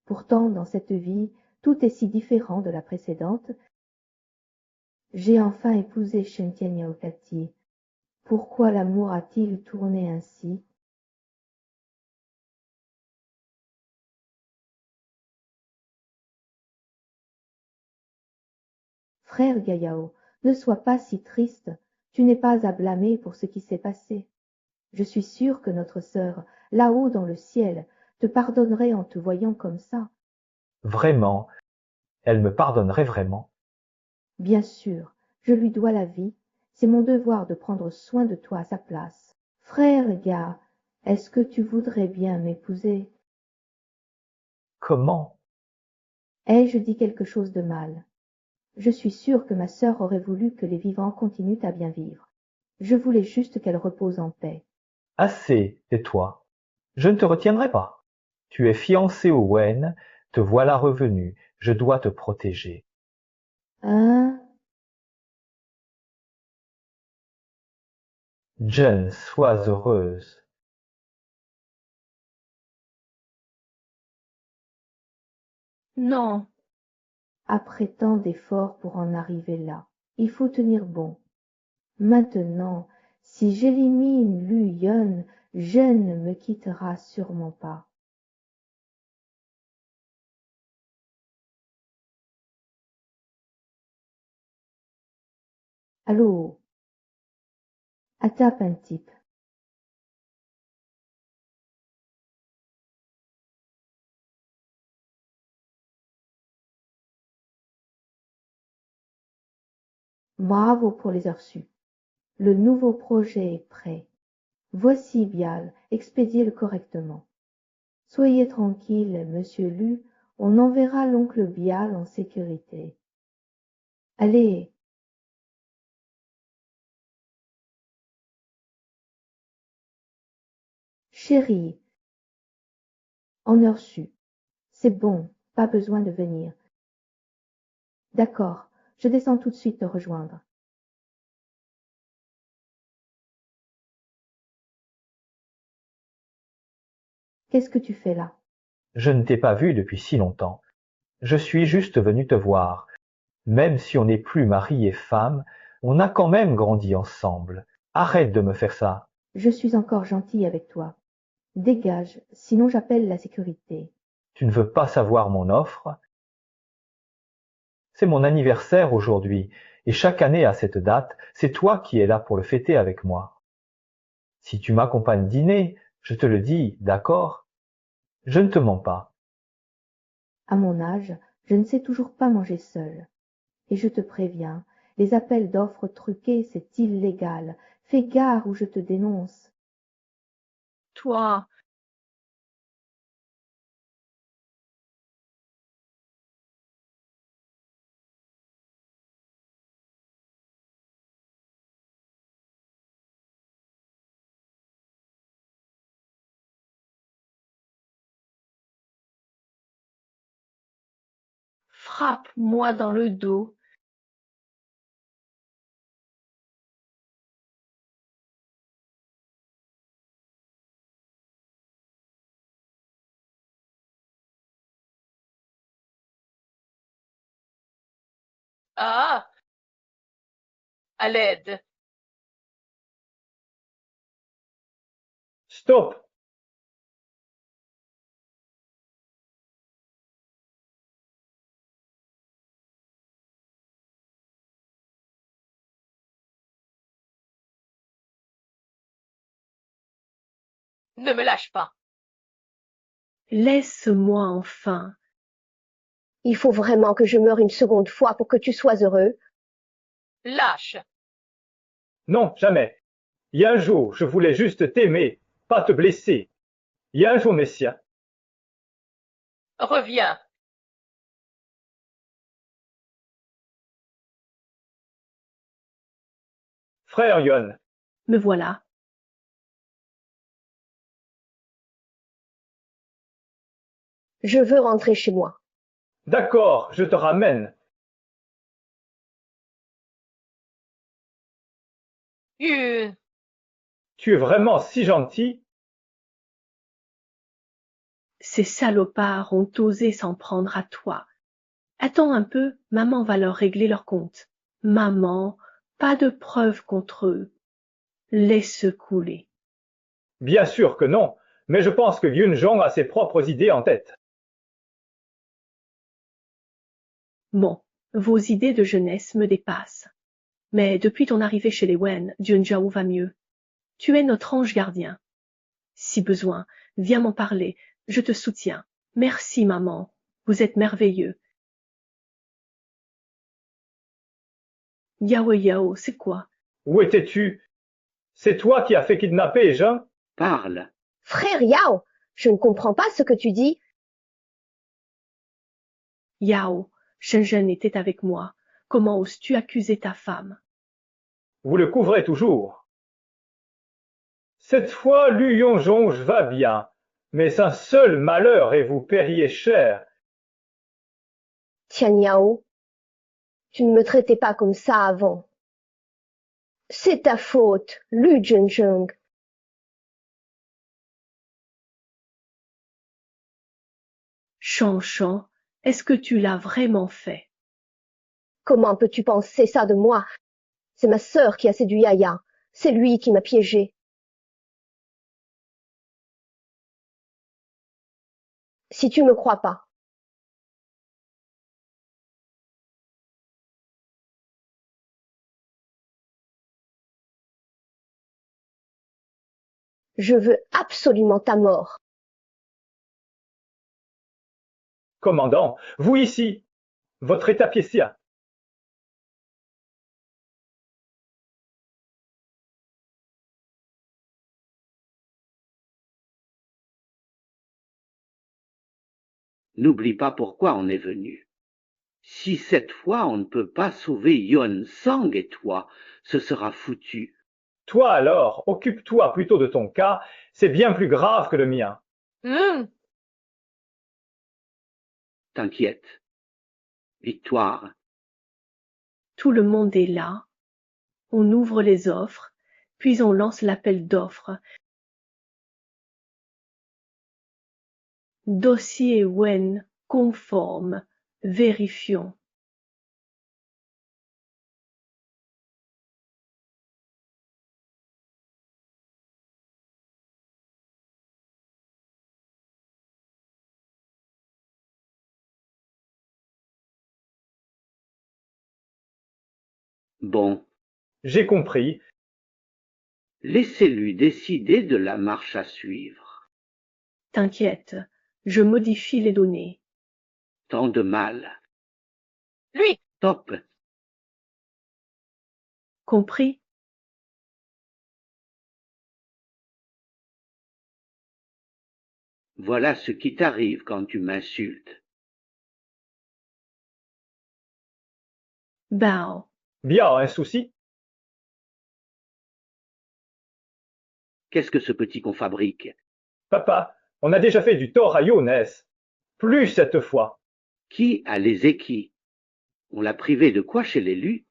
Pourtant, dans cette vie, tout est si différent de la précédente. J'ai enfin épousé Shen Yaokati. Pourquoi l'amour a-t-il tourné ainsi? Frère Gayao, ne sois pas si triste. Tu n'es pas à blâmer pour ce qui s'est passé. Je suis sûre que notre sœur, là-haut dans le ciel, te pardonnerait en te voyant comme ça. Vraiment, elle me pardonnerait vraiment. Bien sûr, je lui dois la vie. C'est mon devoir de prendre soin de toi à sa place. Frère Ga, est-ce que tu voudrais bien m'épouser? Comment? Ai-je dit quelque chose de mal? Je suis sûre que ma sœur aurait voulu que les vivants continuent à bien vivre. Je voulais juste qu'elle repose en paix. Assez, tais-toi. Je ne te retiendrai pas. Tu es fiancé au Wen, te voilà revenu, je dois te protéger. Hein? Jen, sois heureuse. Non. Après tant d'efforts pour en arriver là, il faut tenir bon. Maintenant, si j'élimine Lu Yun, Je ne me quittera sûrement pas. Allô? Attape un type. Bravo pour les heures sup. Le nouveau projet est prêt. Voici Bial, expédiez-le correctement. Soyez tranquille, monsieur Lu, on enverra l'oncle Bial en sécurité. Allez. Chérie, en heure su. C'est bon, pas besoin de venir. D'accord, je descends tout de suite te rejoindre. Qu'est-ce que tu fais là? Je ne t'ai pas vu depuis si longtemps. Je suis juste venu te voir. Même si on n'est plus mari et femme, on a quand même grandi ensemble. Arrête de me faire ça. Je suis encore gentille avec toi. Dégage, sinon j'appelle la sécurité. Tu ne veux pas savoir mon offre? C'est mon anniversaire aujourd'hui, et chaque année à cette date, c'est toi qui es là pour le fêter avec moi. Si tu m'accompagnes dîner, je te le dis, d'accord? Je ne te mens pas. À mon âge, je ne sais toujours pas manger seule. Et je te préviens, les appels d'offres truqués, c'est illégal. Fais gare ou je te dénonce. Toi, frappe-moi dans le dos. Ah! À l'aide. Stop! Ne me lâche pas. Laisse-moi enfin. Il faut vraiment que je meure une seconde fois pour que tu sois heureux. Lâche. Non, jamais. Il y a un jour, je voulais juste t'aimer, pas te blesser. Il y a un jour, Messia. Reviens. Frère Yon, Me voilà. Je veux rentrer chez moi. d'accord, je te ramène. Une. Tu es vraiment si gentil. Ces salopards ont osé s'en prendre à toi. Attends un peu, maman va leur régler leur compte. Maman, pas de preuves contre eux. Laisse couler. Bien sûr que non, mais je pense que Yun Jong a ses propres idées en tête. Bon, vos idées de jeunesse me dépassent. Mais depuis ton arrivée chez les Wen, Junjiao va mieux. Tu es notre ange gardien. Si besoin, viens m'en parler, je te soutiens. Merci maman, vous êtes merveilleux. Yao Yao, c'est quoi? Où étais-tu? C'est toi qui as fait kidnapper Jean? Parle. Frère Yao, je ne comprends pas ce que tu dis. Yao, Shenzhen était avec moi. Comment oses-tu accuser ta femme? Vous le couvrez toujours. Cette fois, Lu Yongjong va bien, mais un seul malheur et vous paieriez cher. Tian Yao, tu ne me traitais pas comme ça avant. C'est ta faute, Lu Junjung. Chan Chan, est-ce que tu l'as vraiment fait? Comment peux-tu penser ça de moi? C'est ma sœur qui a séduit Aya. C'est lui qui m'a piégée. si tu me crois pas. Je veux absolument ta mort. Commandant, vous ici, votre étapiétia. N'oublie pas pourquoi on est venu. Si cette fois on ne peut pas sauver Yon Sang et toi, ce sera foutu. Toi alors, occupe-toi plutôt de ton cas, c'est bien plus grave que le mien. T'inquiète. Victoire. Tout le monde est là. On ouvre les offres, puis on lance l'appel d'offres. Dossier Wen conforme. Vérifions. Bon. J'ai compris. Laissez-lui décider de la marche à suivre. T'inquiète, je modifie les données. Tant de mal. Lui! Top. Compris? Voilà ce qui t'arrive quand tu m'insultes. Bao. Bien, un souci? Qu'est-ce que ce petit qu'on fabrique? Papa, on a déjà fait du tort à Younes. Plus cette fois. Qui a lésé qui? On l'a privé de quoi chez l'élu?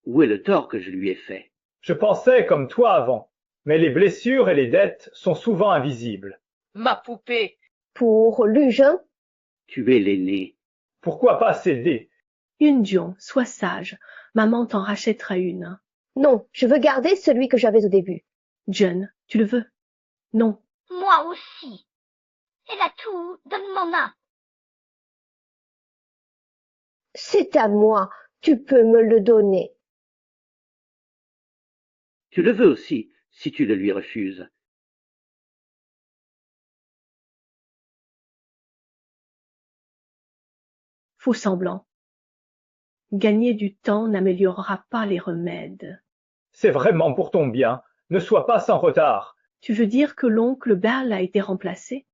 Où est le tort que je lui ai fait? Je pensais comme toi avant, mais les blessures et les dettes sont souvent invisibles. Ma poupée! Pour Lugin? Tu es l'aîné. Pourquoi pas céder? Yunjion, sois sage. Maman t'en rachètera une. Non, je veux garder celui que j'avais au début. John, tu le veux? Non. Moi aussi. Elle a tout, donne-m'en-un. C'est à moi, tu peux me le donner. Tu le veux aussi, si tu le lui refuses. Faux semblant. Gagner du temps n'améliorera pas les remèdes. C'est vraiment pour ton bien. Ne sois pas sans retard. Tu veux dire que l'oncle Berl a été remplacé?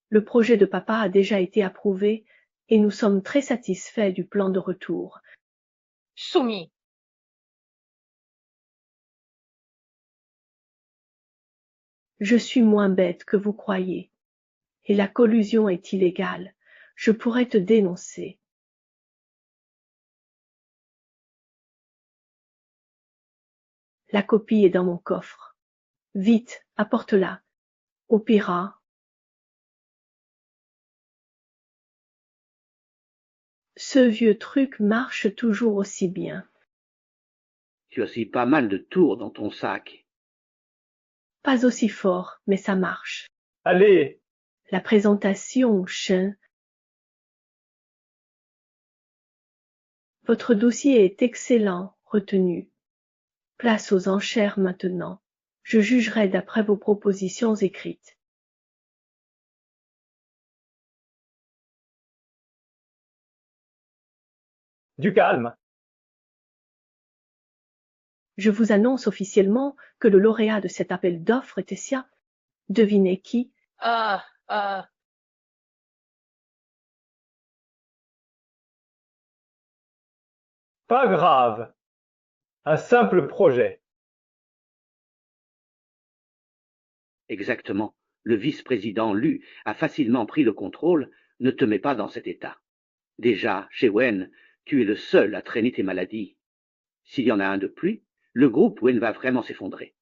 Le projet de papa a déjà été approuvé et nous sommes très satisfaits du plan de retour. Soumis. Je suis moins bête que vous croyez. Et la collusion est illégale. Je pourrais te dénoncer. La copie est dans mon coffre. Vite, apporte-la. Opéra. Ce vieux truc marche toujours aussi bien. Tu as aussi pas mal de tours dans ton sac. Pas aussi fort, mais ça marche. Allez! La présentation, Chen. Votre dossier est excellent, retenu. Place aux enchères maintenant. Je jugerai d'après vos propositions écrites. Du calme. Je vous annonce officiellement que le lauréat de cet appel d'offres est Tessia. Devinez qui? Pas grave. Un simple projet. Exactement. Le vice-président Lu a facilement pris le contrôle. Ne te mets pas dans cet état. Déjà, chez Wen, tu es le seul à traîner tes maladies. S'il y en a un de plus, le groupe Wen va vraiment s'effondrer.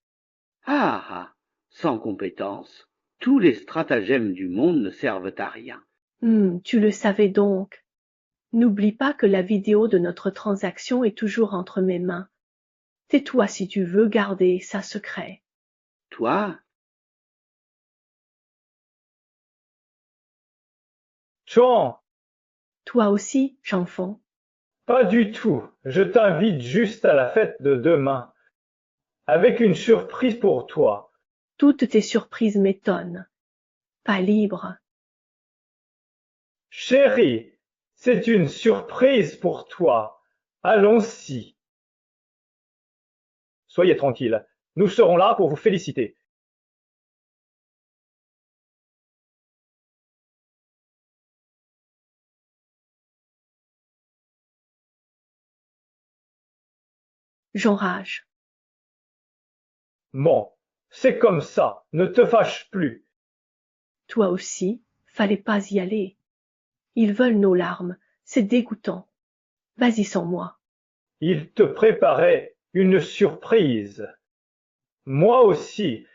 Ah, sans compétence, tous les stratagèmes du monde ne servent à rien. Tu le savais donc. N'oublie pas que la vidéo de notre transaction est toujours entre mes mains. Tais-toi si tu veux garder ça secret. Toi, Chouan, Toi aussi, Chanfon. pas du tout. Je t'invite juste à la fête de demain, avec une surprise pour toi. Toutes tes surprises m'étonnent. Pas libre. Chérie, c'est une surprise pour toi. Allons-y. Soyez tranquille, nous serons là pour vous féliciter. J'enrage. Bon, c'est comme ça, ne te fâche plus. Toi aussi, fallait pas y aller. Ils veulent nos larmes, c'est dégoûtant. Vas-y sans moi. Il te préparait une surprise. Moi aussi.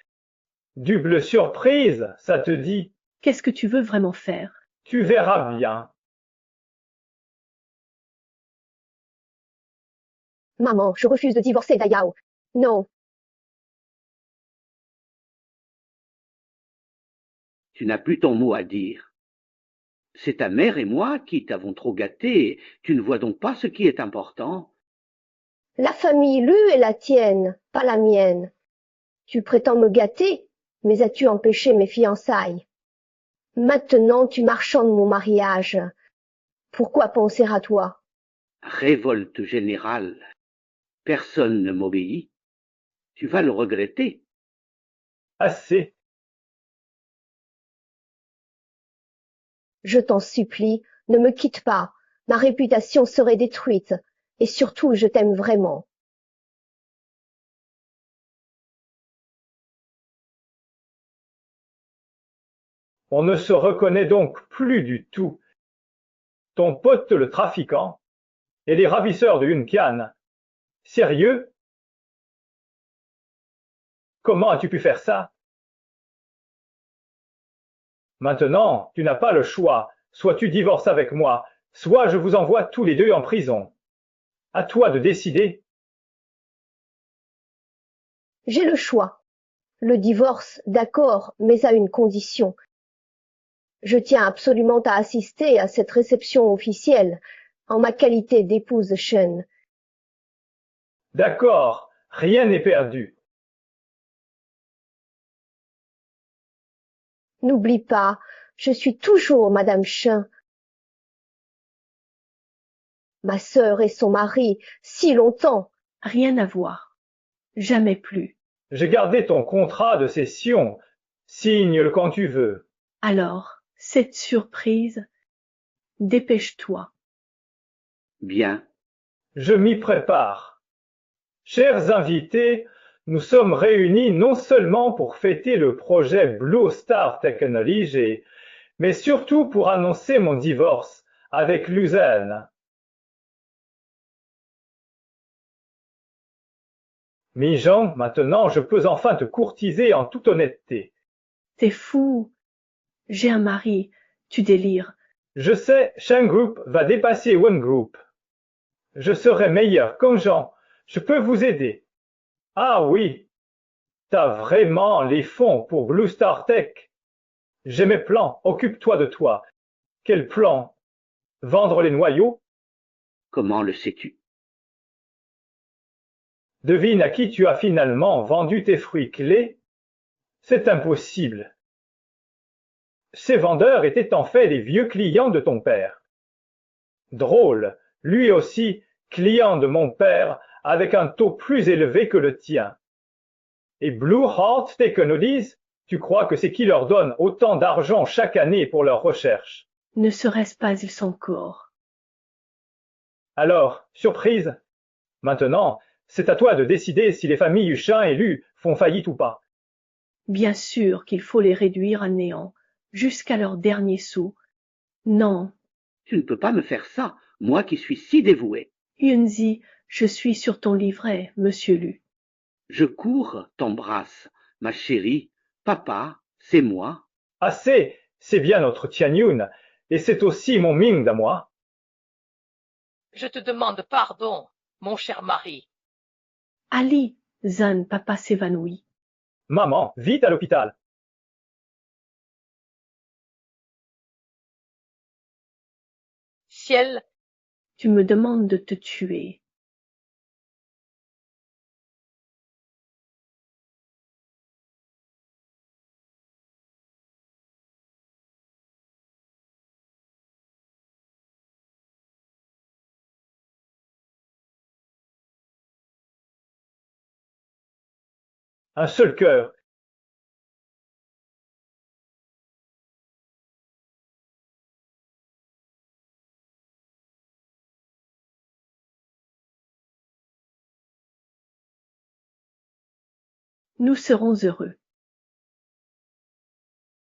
Double surprise, ça te dit? Qu'est-ce que tu veux vraiment faire? Tu verras bien. Maman, je refuse de divorcer d'Ayao. Non. Tu n'as plus ton mot à dire. C'est ta mère et moi qui t'avons trop gâté. Tu ne vois donc pas ce qui est important. La famille Lu est la tienne, pas la mienne. Tu prétends me gâter, mais as-tu empêché mes fiançailles? Maintenant tu marchandes mon mariage. Pourquoi penser à toi? Révolte générale. Personne ne m'obéit. Tu vas le regretter. Assez. Je t'en supplie, ne me quitte pas. Ma réputation serait détruite. Et surtout, je t'aime vraiment. On ne se reconnaît donc plus du tout. Ton pote le trafiquant et les ravisseurs de Yunqian. Sérieux? Comment as-tu pu faire ça? Maintenant, tu n'as pas le choix. Soit tu divorces avec moi, soit je vous envoie tous les deux en prison. À toi de décider. J'ai le choix. Le divorce, d'accord, mais à une condition. Je tiens absolument à assister à cette réception officielle, en ma qualité d'épouse Shen. D'accord, rien n'est perdu. N'oublie pas, je suis toujours Madame Shen. Ma sœur et son mari, si longtemps. Rien à voir. Jamais plus. J'ai gardé ton contrat de cession. Signe-le quand tu veux. Alors, cette surprise, dépêche-toi. Bien. Je m'y prépare. Chers invités, nous sommes réunis non seulement pour fêter le projet Blue Star Technology, mais surtout pour annoncer mon divorce avec Luzerne. Mi-Jean, maintenant je peux enfin te courtiser en toute honnêteté. T'es fou. J'ai un mari. Tu délires. Je sais, Shen Group va dépasser One Group. Je serai meilleur comme Jean. Je peux vous aider. Ah oui, t'as vraiment les fonds pour Blue Star Tech. J'ai mes plans, occupe-toi de toi. Quel plan? Vendre les noyaux? Comment le sais-tu? Devine à qui tu as finalement vendu tes fruits clés? C'est impossible. Ces vendeurs étaient en fait les vieux clients de ton père. Drôle, lui aussi, client de mon père, avec un taux plus élevé que le tien. Et Blue Heart Technologies, tu crois que c'est qui leur donne autant d'argent chaque année pour leurs recherches? Ne serait-ce pas ils sont corps? Alors, surprise? Maintenant, c'est à toi de décider si les familles Huchin et Lu font faillite ou pas. Bien sûr qu'il faut les réduire à néant, jusqu'à leur dernier sou. Non. Tu ne peux pas me faire ça, moi qui suis si dévoué. Yunzi, je suis sur ton livret, monsieur Lu. Je cours, t'embrasse, ma chérie. Papa, c'est moi. Assez, c'est bien notre Tianyun, et c'est aussi mon Ming à moi. Je te demande pardon, mon cher mari. Ali, Zan, papa s'évanouit. Maman, vite à l'hôpital. ciel, Tu me demandes de te tuer. Un seul cœur. Nous serons heureux.